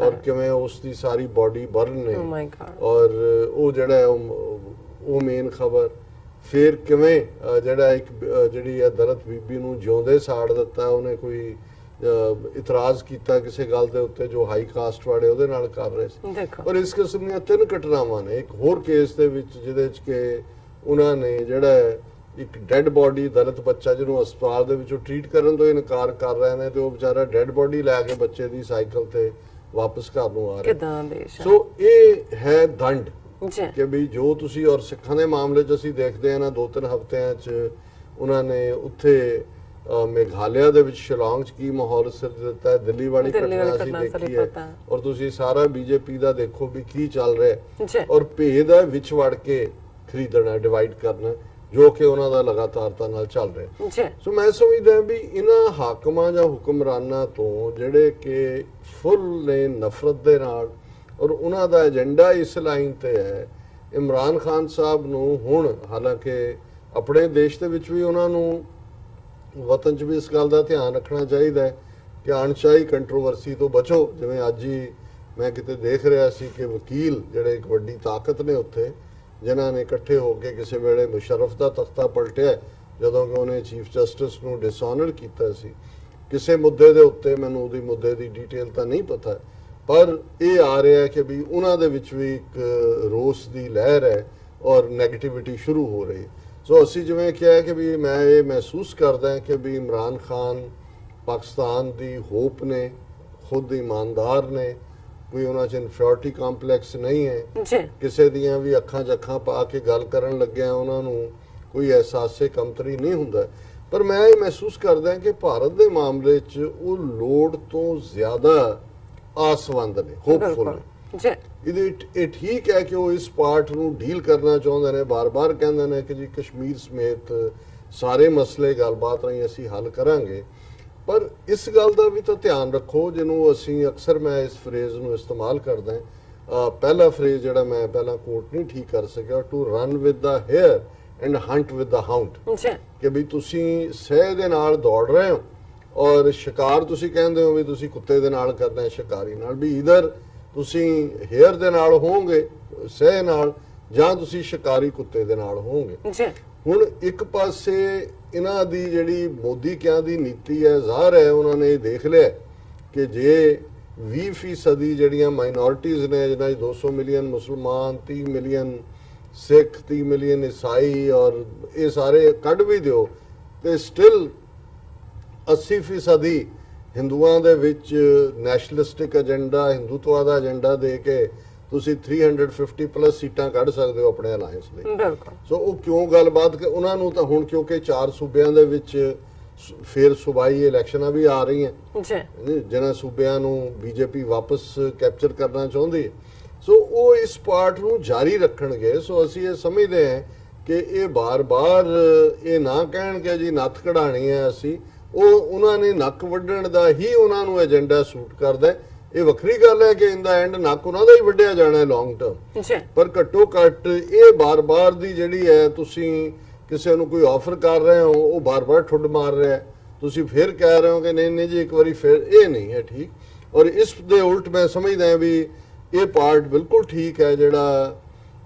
ਔਰ ਕਿਵੇਂ ਉਸ ਦੀ ਸਾਰੀ ਬਾਡੀ ਬਰਨ ਨੇ ਔਰ ਉਹ ਜਿਹੜਾ ਉਹ ਮੇਨ ਖਬਰ। ਫਿਰ ਕਿਵੇਂ ਜਿਹੜਾ ਇੱਕ ਜਿਹੜੀ ਹੈ ਦਲਿਤ ਬੀਬੀ ਨੂੰ ਜਿਉਂਦੇ ਸਾੜ ਦਿੱਤਾ, ਉਹਨੇ ਕੋਈ ਇਤਰਾਜ਼ ਕੀਤਾ ਕਿਸੇ ਗੱਲ ਦੇ ਉੱਤੇ ਜੋ ਹਾਈ ਕਾਸਟ ਵਾਲੇ ਉਹਦੇ ਨਾਲ ਕਰ ਰਹੇ ਸੀ। ਔਰ ਇਸ ਕਿਸਮ ਦੀਆਂ 3 ਘਟਨਾਵਾਂ ਨੇ। ਇੱਕ ਹੋਰ ਕੇਸ ਦੇ ਵਿੱਚ ਜਿਹਦੇ 'ਚ ਕਿ ਉਹਨਾਂ ਨੇ ਜਿਹੜਾ ਇੱਕ ਡੈੱਡ ਬੋਡੀ, ਦਲਿਤ ਬੱਚਾ ਜਿਹਨੂੰ ਹਸਪਤਾਲ ਦੇ ਵਿੱਚੋਂ ਟ੍ਰੀਟ ਕਰਨ ਤੋਂ ਇਨਕਾਰ ਕਰ ਰਹੇ ਨੇ ਤੇ ਉਹ ਵਿਚਾਰਾ ਡੈੱਡ ਬੋਡੀ ਲੈ ਕੇ ਬੱਚੇ ਦੀ ਸਾਈਕਲ ਤੇ ਵਾਪਸ ਘਰ ਨੂੰ ਆ ਰਿਹਾ। ਸੋ ਇਹ ਹੈ ਦੰਡ ਕਿ ਵੀ ਜੋ ਤੁਸੀਂ ਔਰ ਸਿੱਖਾਂ ਦੇ ਮਾਮਲੇ 'ਚ ਅਸੀਂ ਦੇਖਦੇ ਹਾਂ ਨਾ 2-3 ਹਫ਼ਤਿਆਂ 'ਚ ਉਹਨਾਂ ਨੇ ਉੱਥੇ ਮੇਘਾਲਿਆ ਦੇ ਵਿੱਚ ਸ਼ਿਲੌਂਗ 'ਚ ਕੀ ਮਾਹੌਲ ਸਿਰ ਦਿੱਤਾ ਹੈ, ਦਿੱਲੀ ਵਾਲੀ ਘਟਨਾ ਅਸੀਂ ਦੇਖੀ ਹੈ ਔਰ ਤੁਸੀਂ ਸਾਰਾ ਬੀਜੇਪੀ ਦਾ ਦੇਖੋ ਵੀ ਕੀ ਚੱਲ ਰਿਹਾ ਔਰ ਭੇਦ ਹੈ ਵਿੱਚ ਵੜ ਕੇ ਖਰੀਦਣਾ, ਡਿਵਾਈਡ ਕਰਨਾ, ਜੋ ਕਿ ਉਹਨਾਂ ਦਾ ਲਗਾਤਾਰਤਾ ਨਾਲ ਚੱਲ ਰਿਹਾ। ਸੋ ਮੈਂ ਸਮਝਦਾ ਵੀ ਇਹਨਾਂ ਹਾਕਮਾਂ ਜਾਂ ਹੁਕਮਰਾਨਾਂ ਤੋਂ ਜਿਹੜੇ ਕਿ ਫੁੱਲ ਨੇ ਨਫ਼ਰਤ ਦੇ ਨਾਲ ਔਰ ਉਹਨਾਂ ਦਾ ਏਜੰਡਾ ਇਸ ਲਾਈਨ ਤੇ ਹੈ, ਇਮਰਾਨ ਖਾਨ ਸਾਹਿਬ ਨੂੰ ਹੁਣ ਹਾਲਾਂਕਿ ਆਪਣੇ ਦੇਸ਼ ਦੇ ਵਿੱਚ ਵੀ ਉਹਨਾਂ ਨੂੰ ਵਤਨ 'ਚ ਵੀ ਇਸ ਗੱਲ ਦਾ ਧਿਆਨ ਰੱਖਣਾ ਚਾਹੀਦਾ ਹੈ ਕਿ ਅਣਚਾਹੀ ਕੰਟਰੋਵਰਸੀ ਤੋਂ ਬਚੋ। ਜਿਵੇਂ ਅੱਜ ਹੀ ਮੈਂ ਕਿਤੇ ਦੇਖ ਰਿਹਾ ਸੀ ਕਿ ਵਕੀਲ ਜਿਹੜੇ ਇੱਕ ਵੱਡੀ ਤਾਕਤ ਨੇ ਉੱਥੇ, ਜਿਨ੍ਹਾਂ ਨੇ ਇਕੱਠੇ ਹੋ ਕੇ ਕਿਸੇ ਵੇਲੇ ਮੁਸ਼ਰਫ ਦਾ ਤਖਤਾ ਪਲਟਿਆ ਜਦੋਂ ਕਿ ਉਹਨੇ ਚੀਫ ਜਸਟਿਸ ਨੂੰ ਡਿਸਆਨਰ ਕੀਤਾ ਸੀ। ਕਿਸੇ ਮੁੱਦੇ ਦੇ ਉੱਤੇ ਮੈਨੂੰ ਉਹਦੀ ਮੁੱਦੇ ਦੀ ਡਿਟੇਲ ਤਾਂ ਨਹੀਂ ਪਤਾ, ਪਰ ਇਹ ਆ ਰਿਹਾ ਕਿ ਵੀ ਉਹਨਾਂ ਦੇ ਵਿੱਚ ਵੀ ਇੱਕ ਰੋਸ ਦੀ ਲਹਿਰ ਹੈ ਔਰ ਨੈਗੇਟਿਵਿਟੀ ਸ਼ੁਰੂ ਹੋ ਰਹੀ। ਸੋ ਅਸੀਂ ਜਿਵੇਂ ਕਿਹਾ ਕਿ ਵੀ ਮੈਂ ਇਹ ਮਹਿਸੂਸ ਕਰਦਾ ਕਿ ਵੀ ਇਮਰਾਨ ਖਾਨ ਪਾਕਿਸਤਾਨ ਦੀ ਹੋਪ ਨੇ, ਖੁਦ ਇਮਾਨਦਾਰ ਨੇ, ਕੋਈ ਉਹਨਾਂ 'ਚ ਇਨਫੀਰੀਅਰਿਟੀ ਕੰਪਲੈਕਸ ਨਹੀਂ ਹੈ ਜੀ। ਕਿਸੇ ਦੀਆਂ ਵੀ ਅੱਖਾਂ 'ਚ ਅੱਖਾਂ ਪਾ ਕੇ ਗੱਲ ਕਰਨ ਲੱਗਿਆ ਉਹਨਾਂ ਨੂੰ ਕੋਈ ਅਹਿਸਾਸੇ ਕਮਤਰੀ ਨਹੀਂ ਹੁੰਦਾ। ਪਰ ਮੈਂ ਇਹ ਮਹਿਸੂਸ ਕਰਦਾ ਕਿ ਭਾਰਤ ਦੇ ਮਾਮਲੇ 'ਚ ਉਹ ਲੋੜ ਤੋਂ ਜ਼ਿਆਦਾ ਆਸਵੰਦ ਨੇ, ਹੋਪਫੁਲ ਨੇ। ਜੀ, ਇਹ ਠੀਕ ਹੈ ਕਿ ਉਹ ਇਸ ਪਾਰਟ ਨੂੰ ਡੀਲ ਕਰਨਾ ਚਾਹੁੰਦੇ ਨੇ, ਬਾਰ-ਬਾਰ ਕਹਿੰਦੇ ਨੇ ਕਿ ਜੀ ਕਸ਼ਮੀਰ ਸਮੇਤ ਸਾਰੇ ਮਸਲੇ ਗੱਲਬਾਤ ਰਾਹੀਂ ਅਸੀਂ ਹੱਲ ਕਰਾਂਗੇ। ਪਰ ਇਸ ਗੱਲ ਦਾ ਵੀ ਤਾਂ ਧਿਆਨ ਰੱਖੋ, ਜਿਹਨੂੰ ਅਸੀਂ ਅਕਸਰ ਮੈਂ ਇਸ ਫਰੇਜ਼ ਨੂੰ ਇਸਤੇਮਾਲ ਕਰਦਾ, ਪਹਿਲਾ ਫਰੇਜ਼ ਜਿਹੜਾ ਮੈਂ ਪਹਿਲਾਂ ਕੋਟ ਨਹੀਂ ਠੀਕ ਕਰ ਸਕਿਆ, to run with the hare and hunt with the hound, ਕਿ ਵੀ ਤੁਸੀਂ ਸਹਿ ਦੇ ਨਾਲ ਦੌੜ ਰਹੇ ਹੋ ਔਰ ਸ਼ਿਕਾਰ ਤੁਸੀਂ ਕਹਿੰਦੇ ਹੋ ਵੀ ਤੁਸੀਂ ਕੁੱਤੇ ਦੇ ਨਾਲ ਕਰਨਾ ਹੈ, ਸ਼ਿਕਾਰੀ ਨਾਲ, ਵੀ ਇਧਰ ਤੁਸੀਂ ਹੇਅਰ ਦੇ ਨਾਲ ਹੋਵੋਗੇ ਸਹਿ ਨਾਲ, ਜਾਂ ਤੁਸੀਂ ਸ਼ਿਕਾਰੀ ਕੁੱਤੇ ਦੇ ਨਾਲ ਹੋਵੋਗੇ। ਹੁਣ ਇੱਕ ਪਾਸੇ ਇਹਨਾਂ ਦੀ ਜਿਹੜੀ ਮੋਦੀ ਕਿਆਂ ਦੀ ਨੀਤੀ ਹੈ, ਜ਼ਾਹਰ ਹੈ ਉਹਨਾਂ ਨੇ ਦੇਖ ਲਿਆ ਕਿ ਜੇ 20% ਜਿਹੜੀਆਂ ਮਾਈਨੋਰਿਟੀਜ਼ ਨੇ, ਜਿਹਨਾਂ 'ਚ 200 ਮਿਲੀਅਨ ਮੁਸਲਮਾਨ, 30 ਮਿਲੀਅਨ ਸਿੱਖ, 30 ਮਿਲੀਅਨ ਈਸਾਈ ਔਰ ਇਹ ਸਾਰੇ ਕੱਢ ਵੀ ਦਿਓ ਤੇ ਸਟਿਲ 80% ਹਿੰਦੂਆਂ ਦੇ ਵਿੱਚ ਨੈਸ਼ਨਲਿਸਟਿਕ ਏਜੰਡਾ, ਹਿੰਦੂਤਵਾ ਦਾ ਏਜੰਡਾ ਦੇ ਕੇ ਤੁਸੀਂ 350 ਪਲੱਸ ਸੀਟਾਂ ਕੱਢ ਸਕਦੇ ਹੋ ਆਪਣੇ ਅਲਾਇੰਸ ਲਈ। ਸੋ ਉਹ ਕਿਉਂ ਗੱਲਬਾਤ ਕਿ ਉਹਨਾਂ ਨੂੰ ਤਾਂ ਹੁਣ ਕਿਉਂਕਿ 4 ਸੂਬਿਆਂ ਦੇ ਵਿੱਚ ਫਿਰ ਸੂਬਾਈ ਇਲੈਕਸ਼ਨਾਂ ਵੀ ਆ ਰਹੀਆਂ ਜਿਹਨਾਂ ਸੂਬਿਆਂ ਨੂੰ ਬੀਜੇਪੀ ਵਾਪਸ ਕੈਪਚਰ ਕਰਨਾ ਚਾਹੁੰਦੀ ਹੈ। ਸੋ ਉਹ ਇਸ ਪਾਰਟ ਨੂੰ ਜਾਰੀ ਰੱਖਣਗੇ। ਸੋ ਅਸੀਂ ਇਹ ਸਮਝਦੇ ਹਾਂ ਕਿ ਇਹ ਬਾਰ-ਬਾਰ ਇਹ ਨਾ ਕਹਿਣਗੇ ਜੀ ਨੱਥ ਕਢਾਣੀ ਹੈ ਅਸੀਂ, ਉਹ ਉਹਨਾਂ ਨੇ ਨੱਕ ਵੱਢਣ ਦਾ ਹੀ ਉਹਨਾਂ ਨੂੰ ਏਜੰਡਾ ਸੂਟ ਕਰਦਾ। ਇਹ ਵੱਖਰੀ ਗੱਲ ਹੈ ਕਿ ਇਨ ਦਾ ਐਂਡ ਨੱਕ ਉਹਨਾਂ ਦਾ ਹੀ ਵੱਢਿਆ ਜਾਣਾ ਹੈ ਲੌਂਗ ਟਰਮ, ਪਰ ਘੱਟੋ ਘੱਟ ਇਹ ਬਾਰ-ਬਾਰ ਦੀ ਜਿਹੜੀ ਹੈ, ਤੁਸੀਂ ਕਿਸੇ ਨੂੰ ਕੋਈ ਆਫਰ ਕਰ ਰਹੇ ਹੋ ਉਹ ਬਾਰ-ਬਾਰ ਠੁੱਡ ਮਾਰ ਰਿਹਾ, ਤੁਸੀਂ ਫਿਰ ਕਹਿ ਰਹੇ ਹੋ ਕਿ ਨਹੀਂ ਨਹੀਂ ਜੀ ਇੱਕ ਵਾਰੀ ਫਿਰ, ਇਹ ਨਹੀਂ ਹੈ ਠੀਕ। ਔਰ ਇਸ ਦੇ ਉਲਟ ਮੈਂ ਸਮਝਦਾ ਹਾਂ ਵੀ ਇਹ ਪਾਰਟ ਬਿਲਕੁਲ ਠੀਕ ਹੈ ਜਿਹੜਾ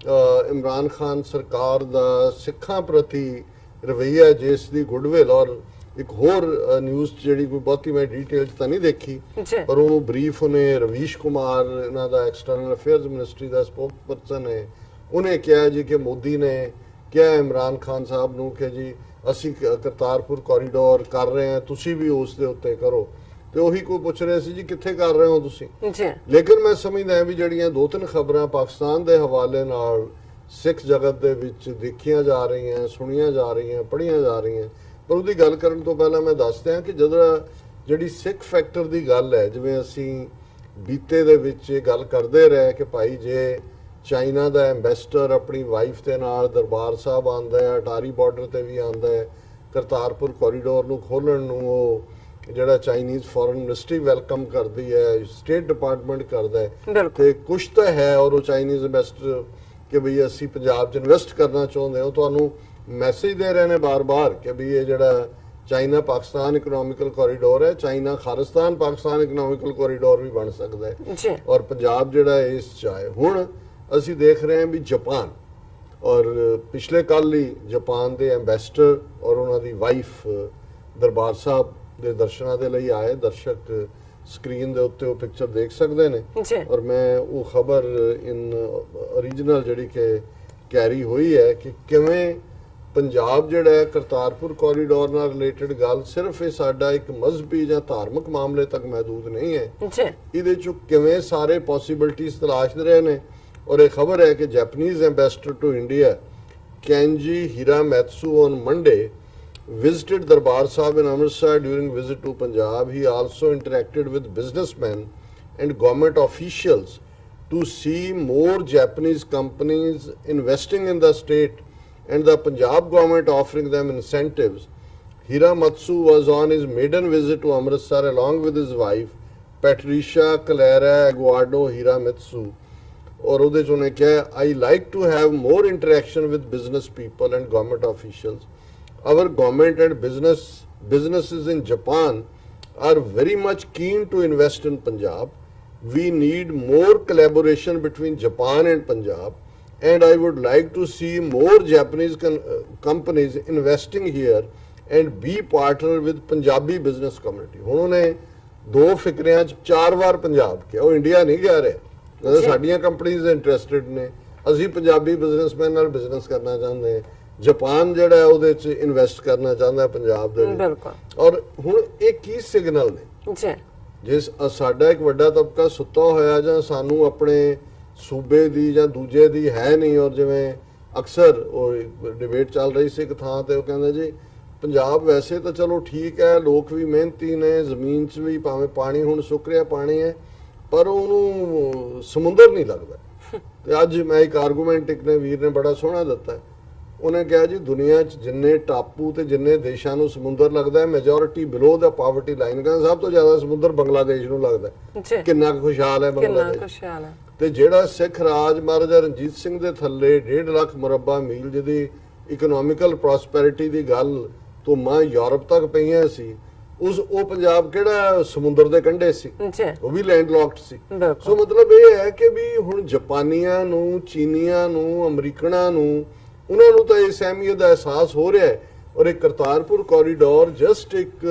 ਇਮਰਾਨ ਖਾਨ ਸਰਕਾਰ ਦਾ ਸਿੱਖਾਂ ਪ੍ਰਤੀ ਰਵੱਈਆ, ਜਿਸ ਦੀ ਗੁੱਡਵਿਲ, ਔਰ ਇੱਕ ਹੋਰ ਨਿਊਜ਼ ਜਿਹੜੀ ਕੋਈ ਬਹੁਤੀ ਮੈਂ ਡਿਟੇਲ 'ਚ ਤਾਂ ਨਹੀਂ ਦੇਖੀ, ਪਰ ਉਹਨੂੰ ਬਰੀਫ ਉਹਨੇ ਰਵੀਸ਼ ਕੁਮਾਰ, ਇਹਨਾਂ ਦਾ ਐਕਸਟਰਨਲ ਅਫੇਅਰਸ ਮਿਨਿਸਟਰੀ ਦਾ ਸਪੋਕਸਪਰਸਨ ਹੈ, ਉਹਨੇ ਕਿਹਾ ਜੀ ਕਿ ਮੋਦੀ ਨੇ ਕਿਹਾ ਇਮਰਾਨ ਖਾਨ ਸਾਹਿਬ ਨੂੰ ਕਿ ਜੀ ਅਸੀਂ ਕਰਤਾਰਪੁਰ ਕੋਰੀਡੋਰ ਕਰ ਰਹੇ ਹਾਂ, ਤੁਸੀਂ ਵੀ ਉਸ ਦੇ ਉੱਤੇ ਕਰੋ। ਤੇ ਉਹੀ ਕੋਈ ਪੁੱਛ ਰਿਹਾ ਸੀ ਜੀ ਕਿੱਥੇ ਕਰ ਰਹੇ ਹੋ ਤੁਸੀਂ। ਲੇਕਿਨ ਮੈਂ ਸਮਝਦਾ ਵੀ ਜਿਹੜੀਆਂ 2-3 ਖਬਰਾਂ ਪਾਕਿਸਤਾਨ ਦੇ ਹਵਾਲੇ ਨਾਲ ਸਿੱਖ ਜਗਤ ਦੇ ਵਿੱਚ ਦੇਖੀਆਂ ਜਾ ਰਹੀਆਂ, ਸੁਣੀਆਂ ਜਾ ਰਹੀਆਂ, ਪੜ੍ਹੀਆਂ ਜਾ ਰਹੀਆਂ, ਪਰ ਉਹਦੀ ਗੱਲ ਕਰਨ ਤੋਂ ਪਹਿਲਾਂ ਮੈਂ ਦੱਸ ਦਿਆਂ ਕਿ ਜਦੋਂ ਜਿਹੜੀ ਸਿੱਖ ਫੈਕਟਰ ਦੀ ਗੱਲ ਹੈ, ਜਿਵੇਂ ਅਸੀਂ ਬੀਤੇ ਦੇ ਵਿੱਚ ਇਹ ਗੱਲ ਕਰਦੇ ਰਹੇ ਕਿ ਭਾਈ ਜੇ ਚਾਈਨਾ ਦਾ ਐਂਬੈਸਡਰ ਆਪਣੀ ਵਾਈਫ ਦੇ ਨਾਲ ਦਰਬਾਰ ਸਾਹਿਬ ਆਉਂਦਾ ਹੈ, ਅਟਾਰੀ ਬਾਰਡਰ ਤੇ ਵੀ ਆਉਂਦਾ ਹੈ, ਕਰਤਾਰਪੁਰ ਕੋਰੀਡੋਰ ਨੂੰ ਖੋਲ੍ਹਣ ਨੂੰ ਉਹ ਜਿਹੜਾ ਚਾਈਨੀਜ਼ ਫੋਰਨ ਮਿਨਿਸਟਰੀ ਵੈਲਕਮ ਕਰਦੀ ਹੈ, ਸਟੇਟ ਡਿਪਾਰਟਮੈਂਟ ਕਰਦਾ ਹੈ, ਤੇ ਕੁਛ ਤਾਂ ਹੈ। ਔਰ ਉਹ ਚਾਈਨੀਜ਼ ਐਂਬੈਸਡਰ ਕਿ ਵੀ ਅਸੀਂ ਪੰਜਾਬ 'ਚ ਇਨਵੈਸਟ ਕਰਨਾ ਚਾਹੁੰਦੇ ਹਾਂ, ਤੁਹਾਨੂੰ ਮੈਸੇਜ ਦੇ ਰਹੇ ਨੇ ਬਾਰ-ਬਾਰ ਕਿ ਵੀ ਇਹ ਜਿਹੜਾ ਚਾਈਨਾ ਪਾਕਿਸਤਾਨ ਇਕਨੋਮਿਕਲ ਕੋਰੀਡੋਰ ਹੈ, China Khalistan Pakistan economical corridor ਵੀ ਬਣ ਸਕਦਾ ਹੈ ਔਰ ਪੰਜਾਬ ਜਿਹੜਾ ਇਸ 'ਚ ਆਏ। ਹੁਣ ਅਸੀਂ ਦੇਖ ਰਹੇ ਹਾਂ ਵੀ ਜਾਪਾਨ, ਔਰ ਪਿਛਲੇ ਕੱਲ੍ਹ ਹੀ ਜਾਪਾਨ ਦੇ ਐਂਬੈਸਡਰ ਔਰ ਉਹਨਾਂ ਦੀ ਵਾਈਫ ਦਰਬਾਰ ਸਾਹਿਬ ਦੇ ਦਰਸ਼ਨਾਂ ਦੇ ਲਈ ਆਏ। ਦਰਸ਼ਕ ਸਕਰੀਨ ਦੇ ਉੱਤੇ ਉਹ ਪਿਕਚਰ ਦੇਖ ਸਕਦੇ ਨੇ, ਔਰ ਮੈਂ ਉਹ ਖਬਰ ਇਨ ਓਰੀਜਨਲ ਜਿਹੜੀ ਕਿ ਕੈਰੀ ਹੋਈ ਹੈ ਕਿ ਕਿਵੇਂ ਪੰਜਾਬ ਜਿਹੜਾ ਹੈ ਕਰਤਾਰਪੁਰ ਕੋਰੀਡੋਰ ਨਾਲ ਰਿਲੇਟਡ ਗੱਲ ਸਿਰਫ ਇਹ ਸਾਡਾ ਇੱਕ ਮਜ਼ਹਬੀ ਜਾਂ ਧਾਰਮਿਕ ਮਾਮਲੇ ਤੱਕ ਮਹਿਦੂਦ ਨਹੀਂ ਹੈ, ਇਹਦੇ 'ਚ ਕਿਵੇਂ ਸਾਰੇ ਪੋਸੀਬਿਲਿਟੀਜ਼ ਤਲਾਸ਼ ਰਹੇ ਨੇ। ਔਰ ਇਹ ਖਬਰ ਹੈ ਕਿ Japanese ambassador to India Kenji Hiramatsu on Monday visited Darbar Sahib in Amritsar during visit to Punjab. He also interacted with businessmen and government officials to see more Japanese companies investing in the state and the Punjab government offering them incentives. Hiramatsu was on his maiden visit to Amritsar along with his wife Patricia Clara Aguado Hiramatsu. और ਉਹਦੇ 'ਚ ਉਹਨੇ ਕਿਹਾ I like to have more interaction with business people and government officials. Our government and businesses in Japan are very much keen to invest in Punjab. We need more collaboration between Japan and Punjab. and I would like to see more Japanese companies investing here and be partner with Punjabi business community। ਹੁਣ ਉਹਨੇ ਦੋ ਫਿਕਰਿਆਂ ਚ 4 ਵਾਰ ਪੰਜਾਬ ਕਿਹਾ, ਉਹ India ਨਹੀਂ ਗਿਆ ਰਿਹਾ, ਕਹਿੰਦਾ ਸਾਡੀਆਂ ਕੰਪਨੀਆਂ ਇੰਟਰਸਟਿਡ ਨੇ, ਅਸੀਂ ਪੰਜਾਬੀ ਬਿਜ਼ਨਸਮੈਨ ਨਾਲ ਬਿਜ਼ਨਸ ਕਰਨਾ ਚਾਹੁੰਦੇ ਹਾਂ, ਜਾਪਾਨ ਜਿਹੜਾ ਹੈ ਉਹਦੇ ਚ ਇਨਵੈਸਟ ਕਰਨਾ ਚਾਹੁੰਦਾ ਪੰਜਾਬ ਦੇ ਵਿੱਚ। ਬਿਲਕੁਲ। ਔਰ ਹੁਣ ਇਹ ਕੀ ਸਿਗਨਲ ਨੇ ਜੀ, ਜਿਸ ਸਾਡਾ ਇੱਕ ਵੱਡਾ ਤਬਕਾ ਸੁੱਤਾ ਹੋਇਆ ਜਾਂ ਸਾਨੂੰ ਆਪਣੇ ਸੂਬੇ ਦੀ ਜਾਂ ਦੂਜੇ ਦੀ ਹੈ ਨਹੀਂ, ਔਰ ਜਿਵੇਂ ਅਕਸਰ ਉਹ ਡਿਬੇਟ ਚੱਲ ਰਹੀ ਸੀ ਇੱਕ ਥਾਂ ਤੇ, ਉਹ ਕਹਿੰਦੇ ਜੀ ਪੰਜਾਬ ਵੈਸੇ ਤਾਂ ਚਲੋ ਠੀਕ ਹੈ, ਲੋਕ ਵੀ ਮਿਹਨਤੀ ਨੇ, ਜ਼ਮੀਨ 'ਚ ਵੀ ਭਾਵੇਂ ਪਾਣੀ ਹੁਣ ਸੁੱਕ ਰਿਹਾ ਪਾਣੀ ਹੈ, ਪਰ ਉਹਨੂੰ ਸਮੁੰਦਰ ਨਹੀਂ ਲੱਗਦਾ। ਤੇ ਅੱਜ ਮੈਂ ਇੱਕ ਆਰਗੂਮੈਂਟ ਇੱਕ ਨੇ ਵੀਰ ਨੇ ਬੜਾ ਸੋਹਣਾ ਦਿੱਤਾ, ਉਹਨੇ ਕਿਹਾ ਜੀ ਦੁਨੀਆ 'ਚ ਜਿੰਨੇ ਟਾਪੂ ਤੇ ਜਿੰਨੇ ਦੇਸ਼ਾਂ ਨੂੰ ਸਮੁੰਦਰ ਲੱਗਦਾ ਹੈ, ਮੈਜੋਰਿਟੀ ਬਿਲੋ ਦਾ ਪਾਵਰਟੀ ਲਾਈਨ, ਕਹਿੰਦਾ ਸਭ ਤੋਂ ਜ਼ਿਆਦਾ ਸਮੁੰਦਰ ਬੰਗਲਾਦੇਸ਼ ਨੂੰ ਲੱਗਦਾ। ਕਿੰਨਾ ਕੁ ਖੁਸ਼ਹਾਲ ਹੈ ਬੰਗਲਾਦੇਸ਼। ਤੇ ਜਿਹੜਾ ਸਿੱਖ ਰਾਜ ਮਹਾਰਾਜਾ ਰਣਜੀਤ ਸਿੰਘ ਦੇ ਥੱਲੇ 1.5 ਲੱਖ ਮੁਰੱਬਾ ਮੀਲ ਜਿਹਦੀ ਇਕਨੋਮਿਕਲ ਪ੍ਰੋਸਪੈਰਿਟੀ ਦੀ ਗੱਲ ਧੁੰਮਾਂ ਯੂਰਪ ਤੱਕ ਪਈਆਂ ਸੀ, ਉਹ ਪੰਜਾਬ ਕਿਹੜਾ ਸਮੁੰਦਰ ਦੇ ਕੰਢੇ ਸੀ, ਉਹ ਵੀ ਲੈਂਡਲੌਕਡ ਸੀ। ਸੋ ਮਤਲਬ ਇਹ ਹੈ ਕਿ ਵੀ ਹੁਣ ਜਾਪਾਨੀਆਂ ਨੂੰ, ਚੀਨੀਆਂ ਨੂੰ, ਅਮਰੀਕਨਾਂ ਨੂੰ, ਉਹਨਾਂ ਨੂੰ ਤਾਂ ਇਸ ਅਹਿਮੀਅਤ ਦਾ ਅਹਿਸਾਸ ਹੋ ਰਿਹਾ ਹੈ। ਔਰ ਇਹ ਕਰਤਾਰਪੁਰ ਕੋਰੀਡੋਰ ਜਸਟ ਇੱਕ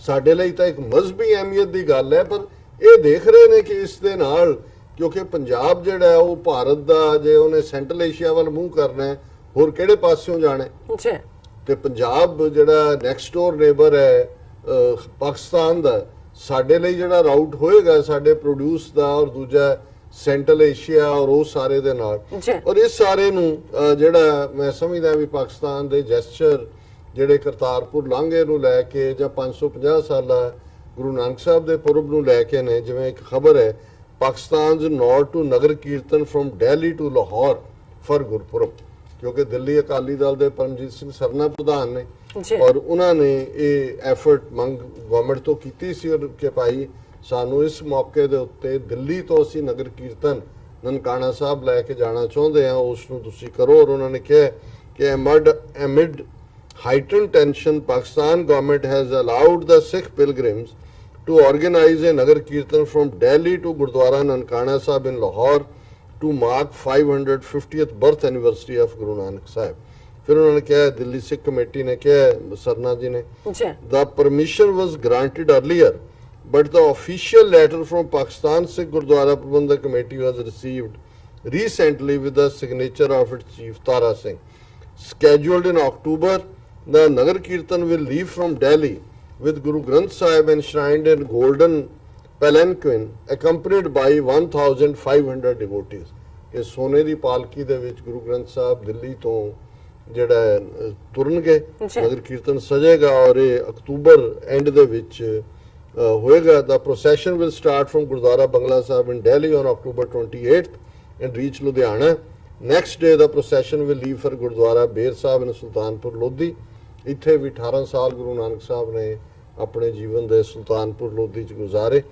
ਸਾਡੇ ਲਈ ਤਾਂ ਇੱਕ ਮਜ਼ਹਬੀ ਅਹਿਮੀਅਤ ਦੀ ਗੱਲ ਹੈ, ਪਰ ਇਹ ਦੇਖ ਰਹੇ ਨੇ ਕਿ ਇਸ ਦੇ ਨਾਲ, ਕਿਉਂਕਿ ਪੰਜਾਬ ਜਿਹੜਾ ਹੈ ਉਹ ਭਾਰਤ ਦਾ, ਜੇ ਉਹਨੇ ਸੈਂਟਰਲ ਏਸ਼ੀਆ ਵੱਲ ਮੂੰਹ ਕਰਨਾ ਹੈ, ਹੋਰ ਕਿਹੜੇ ਪਾਸਿਓਂ ਜਾਣਾ ਹੈ, ਤੇ ਪੰਜਾਬ ਜਿਹੜਾ ਨੈਕਸਟ ਡੋਰ ਨੇਬਰ ਹੈ ਪਾਕਿਸਤਾਨ ਦਾ, ਸਾਡੇ ਲਈ ਜਿਹੜਾ ਰਾਊਟ ਹੋਏਗਾ ਸਾਡੇ ਪ੍ਰੋਡਿਊਸ ਦਾ, ਔਰ ਦੂਜਾ ਸੈਂਟਰਲ ਏਸ਼ੀਆ ਔਰ ਉਹ ਸਾਰੇ ਦੇ ਨਾਲ। ਔਰ ਇਸ ਸਾਰੇ ਨੂੰ ਜਿਹੜਾ ਮੈਂ ਸਮਝਦਾ ਵੀ ਪਾਕਿਸਤਾਨ ਦੇ ਜੈਸਚਰ ਜਿਹੜੇ ਕਰਤਾਰਪੁਰ ਲਾਂਘੇ ਨੂੰ ਲੈ ਕੇ ਜਾਂ 550 ਸਾਲਾ ਗੁਰੂ ਨਾਨਕ ਸਾਹਿਬ ਦੇ ਪੁਰਬ ਨੂੰ ਲੈ ਕੇ ਨੇ, ਜਿਵੇਂ ਇੱਕ ਖਬਰ ਹੈ ਪਾਕਿਸਤਾਨ's nod to Nagar kirtan from Delhi to Lahore for Gurpurab, ਕਿਉਂਕਿ ਦਿੱਲੀ ਅਕਾਲੀ ਦਲ ਦੇ ਪਰਮਜੀਤ ਸਿੰਘ ਸਰਨਾ ਪ੍ਰਧਾਨ ਨੇ, ਔਰ ਉਹਨਾਂ ਨੇ ਇਹ ਐਫਰਟ ਮੰਗ ਗਵਰਨਮੈਂਟ ਤੋਂ ਕੀਤੀ ਸੀ ਔਰ ਕਿ ਭਾਈ ਸਾਨੂੰ ਇਸ ਮੌਕੇ ਦੇ ਉੱਤੇ ਦਿੱਲੀ ਤੋਂ ਅਸੀਂ ਨਗਰ ਕੀਰਤਨ ਨਨਕਾਣਾ ਸਾਹਿਬ ਲੈ ਕੇ ਜਾਣਾ ਚਾਹੁੰਦੇ ਹਾਂ, ਉਸ ਨੂੰ ਤੁਸੀਂ ਕਰੋ। ਔਰ ਉਹਨਾਂ ਨੇ ਕਿਹਾ ਕਿ amid heightened tension, Pakistan government has allowed the Sikh pilgrims to organize a Nagar Kirtan from Delhi to Gurdwara Nankana Sahib in Lahore to mark 550th birth anniversary of Guru Nanak Sahib. फिर उन्होंने किया, Delhi Sikh committee ने किया, सरना जी ने, the permission was granted earlier, but the official letter from Pakistan Sikh Gurdwara Prabandhak Committee was received recently with the signature of its chief Tara Singh. Scheduled in October, the Nagar Kirtan will leave from Delhi with Guru Granth Sahib enshrined in golden palanquin accompanied by 1,500 devotees। ਕਿ ਸੋਨੇ ਦੀ ਪਾਲਕੀ ਦੇ ਵਿੱਚ ਗੁਰੂ ਗ੍ਰੰਥ ਸਾਹਿਬ ਦਿੱਲੀ ਤੋਂ ਜਿਹੜਾ ਤੁਰਨਗੇ, ਨਗਰ ਕੀਰਤਨ ਸਜੇਗਾ ਔਰ ਇਹ October and ਦੇ ਵਿੱਚ ਹੋਏਗਾ। The procession will start from Gurdwara Bangla Sahib in Delhi on October 28th and reach Ludhiana. Next day the procession will leave for Gurdwara Beer Sahib in Sultanpur Lodi। ਇੱਥੇ ਵੀ 18 ਸਾਲ ਗੁਰੂ ਨਾਨਕ ਸਾਹਿਬ ਨੇ ਆਪਣੇ ਜੀਵਨ ਦੇ ਸੁਲਤਾਨਪੁਰ ਲੋਧੀ ਚ ਗੁਜ਼ਾਰੇ।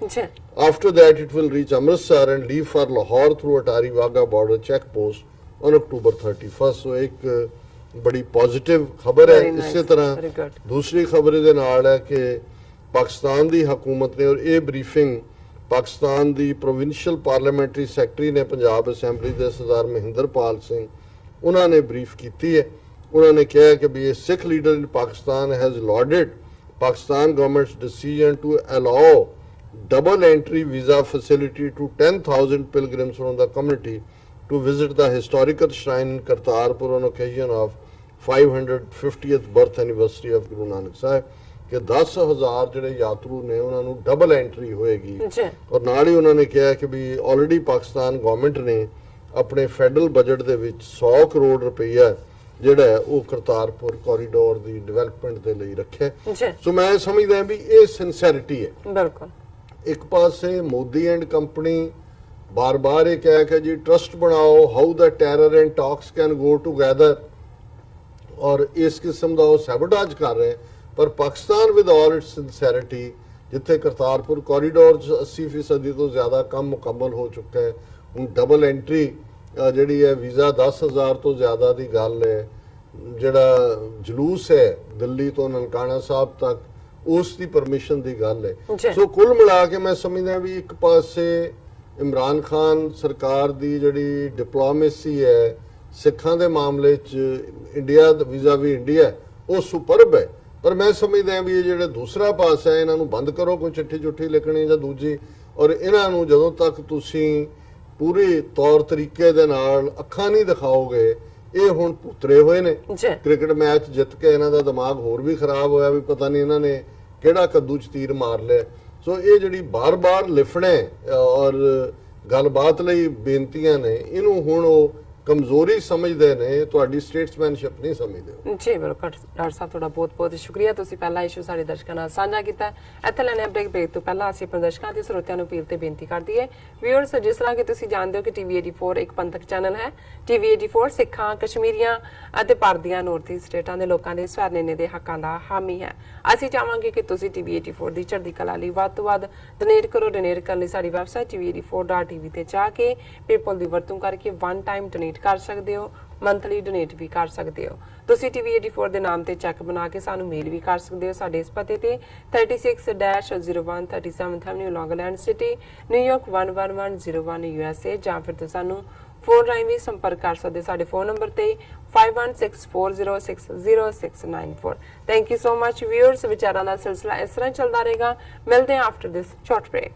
After that it will reach Amritsar and leave for Lahore through Atari Wagha border check post on October 31st। ਸੋ ਇੱਕ ਬੜੀ positive ਖਬਰ ਹੈ। ਇਸੇ ਤਰ੍ਹਾਂ ਦੂਸਰੀ ਖਬਰ ਇਹਦੇ ਨਾਲ ਹੈ ਕਿ ਪਾਕਿਸਤਾਨ ਦੀ ਹਕੂਮਤ ਨੇ, ਔਰ ਇਹ ਬਰੀਫਿੰਗ ਪਾਕਿਸਤਾਨ ਦੀ ਪ੍ਰੋਵਿੰਸ਼ੀਅਲ ਪਾਰਲੀਮੈਂਟਰੀ ਸੈਕਟਰੀ ਨੇ ਪੰਜਾਬ ਅਸੈਂਬਲੀ ਦੇ ਸਰਦਾਰ ਮਹਿੰਦਰਪਾਲ ਸਿੰਘ, ਉਹਨਾਂ ਨੇ ਬਰੀਫ ਕੀਤੀ ਹੈ। ਉਹਨਾਂ ਨੇ ਕਿਹਾ ਕਿ ਵੀ Sikh leader in Pakistan has lauded Pakistan government's decision to allow double entry visa facility to 10,000 pilgrims from the community to visit the historical shrine in Kartarpur on occasion of 550th birth anniversary of Guru Nanak Sahib। ਕਿ 10,000 ਜਿਹੜੇ ਯਾਤਰੂ ਨੇ ਉਹਨਾਂ ਨੂੰ double entry ਹੋਏਗੀ। ਔਰ ਨਾਲ ਹੀ ਉਹਨਾਂ ਨੇ ਕਿਹਾ ਕਿ ਵੀ ਆਲਰੇਡੀ ਪਾਕਿਸਤਾਨ ਗਵਰਨਮੈਂਟ ਨੇ ਆਪਣੇ ਫੈਡਰਲ ਬਜਟ ਦੇ ਵਿੱਚ 100 ਕਰੋੜ ਰੁਪਈਆ ਜਿਹੜਾ ਉਹ ਕਰਤਾਰਪੁਰ ਕੋਰੀਡੋਰ ਦੀ ਡਿਵੈਲਪਮੈਂਟ ਦੇ ਲਈ ਰੱਖਿਆ। ਸੋ ਮੈਂ ਸਮਝਦਾ ਵੀ ਇਹ ਸਿੰਸੈਰਿਟੀ ਹੈ। ਬਿਲਕੁਲ ਇੱਕ ਪਾਸੇ ਮੋਦੀ ਐਂਡ ਕੰਪਨੀ ਬਾਰ-ਬਾਰ ਇਹ ਕਹਿ ਕੇ ਜੀ ਟਰਸਟ ਬਣਾਓ, how the terror and talks can go together, ਔਰ ਇਸ ਕਿਸਮ ਦਾ ਉਹ ਸੈਬੋਟੇਜ ਕਰ ਰਹੇ। ਪਰ Pakistan with all it's sincerity, ਜਿੱਥੇ ਕਰਤਾਰਪੁਰ ਕੋਰੀਡੋਰ 'ਚ 80% ਤੋਂ ਜ਼ਿਆਦਾ ਕੰਮ ਮੁਕੰਮਲ ਹੋ ਚੁੱਕਾ ਹੈ, ਹੁਣ ਡਬਲ ਐਂਟਰੀ ਜਿਹੜੀ ਹੈ ਵੀਜ਼ਾ 10,000 ਤੋਂ ਜ਼ਿਆਦਾ ਦੀ ਗੱਲ ਹੈ, ਜਿਹੜਾ ਜਲੂਸ ਹੈ ਦਿੱਲੀ ਤੋਂ ਨਨਕਾਣਾ ਸਾਹਿਬ ਤੱਕ ਉਸ ਦੀ ਪਰਮਿਸ਼ਨ ਦੀ ਗੱਲ ਹੈ। ਸੋ ਕੁੱਲ ਮਿਲਾ ਕੇ ਮੈਂ ਸਮਝਦਾ ਵੀ ਇੱਕ ਪਾਸੇ ਇਮਰਾਨ ਖਾਨ ਸਰਕਾਰ ਦੀ ਜਿਹੜੀ ਡਿਪਲੋਮੇਸੀ ਹੈ ਸਿੱਖਾਂ ਦੇ ਮਾਮਲੇ 'ਚ ਇੰਡੀਆ ਵੀਜ਼ਾ-ਵੀ ਇੰਡੀਆ ਉਹ ਸੁਪਰਬ ਹੈ। ਪਰ ਮੈਂ ਸਮਝਦਾ ਵੀ ਇਹ ਜਿਹੜੇ ਦੂਸਰਾ ਪਾਸ ਹੈ ਇਹਨਾਂ ਨੂੰ ਬੰਦ ਕਰੋ, ਕੋਈ ਚਿੱਠੀ ਲਿਖਣੀ ਜਾਂ ਦੂਜੀ, ਔਰ ਇਹਨਾਂ ਨੂੰ ਜਦੋਂ ਤੱਕ ਤੁਸੀਂ ਪੂਰੇ ਤੌਰ ਤਰੀਕੇ ਦੇ ਨਾਲ ਅੱਖਾਂ ਨਹੀਂ ਦਿਖਾਓਗੇ, ਇਹ ਹੁਣ ਪੁੱਤਰੇ ਹੋਏ ਨੇ ਕ੍ਰਿਕਟ ਮੈਚ ਜਿੱਤ ਕੇ ਇਹਨਾਂ ਦਾ ਦਿਮਾਗ ਹੋਰ ਵੀ ਖਰਾਬ ਹੋਇਆ ਵੀ ਪਤਾ ਨਹੀਂ ਇਹਨਾਂ ਨੇ ਕਿਹੜਾ ਕੱਦੂ 'ਚ ਤੀਰ ਮਾਰ ਲਿਆ। ਸੋ ਇਹ ਜਿਹੜੀ ਬਾਰ-ਬਾਰ ਲਿਫੜੇ ਔਰ ਗੱਲਬਾਤ ਲਈ ਬੇਨਤੀਆਂ ਨੇ, ਇਹਨੂੰ ਹੁਣ ਉਹ ਕਮਜ਼ੋਰੀ ਸਮਝਦੇ ਨੇ, ਤੁਹਾਡੀ ਸਟੇਟਸਮੈਨਸ਼ਿਪ ਨਹੀਂ ਸਮਝਦੇ। ਜੀ ਬਿਲਕੁਲ ਡਾਕਟਰ ਸਾਹਿਬ, ਤੁਹਾਡਾ ਬਹੁਤ-ਬਹੁਤ ਸ਼ੁਕਰੀਆ। ਤੁਸੀਂ ਪਹਿਲਾ ਇਸ਼ੂ ਸਾਡੇ ਦਰਸ਼ਕਾਂ ਨਾਲ ਸਾਂਝਾ ਕੀਤਾ। ਇੱਥੇ ਲੈਣੇ ਬ੍ਰੇਕ ਤੋਂ ਪਹਿਲਾਂ ਅਸੀਂ ਆਪਣੇ ਦਰਸ਼ਕਾਂ ਤੇ ਸਰੋਤਿਆਂ ਨੂੰ ਅਪੀਲ ਤੇ ਬੇਨਤੀ ਕਰਦੀ ਹੈ ਵਿਊਅਰਸ, ਜਿਸ ਤਰ੍ਹਾਂ ਕਿ ਤੁਸੀਂ ਜਾਣਦੇ ਹੋ ਕਿ ਟੀਵੀ 84 ਇੱਕ ਪੰਥਕ ਚੈਨਲ ਹੈ। ਟੀਵੀ 84 ਸਿੱਖਾਂ, ਕਸ਼ਮੀਰੀਆਂ ਅਤੇ ਭਾਰਤੀਆਂ ਨੌਰਥ ਈਸਟ ਸਟੇਟਾਂ ਦੇ ਲੋਕਾਂ ਦੇ ਸਵੈਰਨੇਨੇ ਦੇ ਹੱਕਾਂ ਦਾ ਹਾਮੀ ਹੈ। ਅਸੀਂ ਚਾਹਾਂਗੇ ਕਿ ਤੁਸੀਂ ਟੀਵੀ 84 ਦੀ ਚੜ੍ਹਦੀ ਕਲਾ ਲਈ ਵੱਧ ਤੋਂ ਵੱਧ ਡੋਨੇਟ ਕਰੋ। ਡੋਨੇਟ ਕਰਨ ਲਈ ਸਾਡੀ ਵੈਬਸਾਈਟ tv84.tv ਤੇ ਜਾ ਕੇ ਪੇਪਲ ਦੀ ਵਰਤੋਂ ਕਰਕੇ ਵਨ ਟਾਈਮ ਡੋਨੇਟ ਕਰ ਸਕਦੇ ਹੋ, ਮੰਥਲੀ ਡੋਨੇਟ ਵੀ ਕਰ ਸਕਦੇ ਹੋ। ਤੁਸੀਂ ਟੀਵੀ 84 ਦੇ ਨਾਮ ਤੇ ਚੈੱਕ ਬਣਾ ਕੇ ਸਾਨੂੰ ਮੇਲ ਵੀ ਕਰ ਸਕਦੇ ਹੋ ਸਾਡੇ ਇਸ ਪਤੇ ਤੇ 36-01 37th Avenue, Long Island City, New York 11101 USA, ਜਾਂ ਫਿਰ ਤੁਸੀਂ ਸਾਨੂੰ ਫੋਨ ਰਾਹੀਂ ਵੀ ਸੰਪਰਕ ਕਰ ਸਕਦੇ ਸਾਡੇ ਫੋਨ ਨੰਬਰ ਤੇ 5164060694। Thank you so much viewers. ਵਿਚਾਰਾਂ ਦਾ ਸਿਲਸਿਲਾ ਇਸ ਤਰ੍ਹਾਂ ਚੱਲਦਾ ਰਹੇਗਾ। ਮਿਲਦੇ ਹਾਂ ਆਫਟਰ ਦਿਸ ਸ਼ਾਰਟ ਬ੍ਰੇਕ।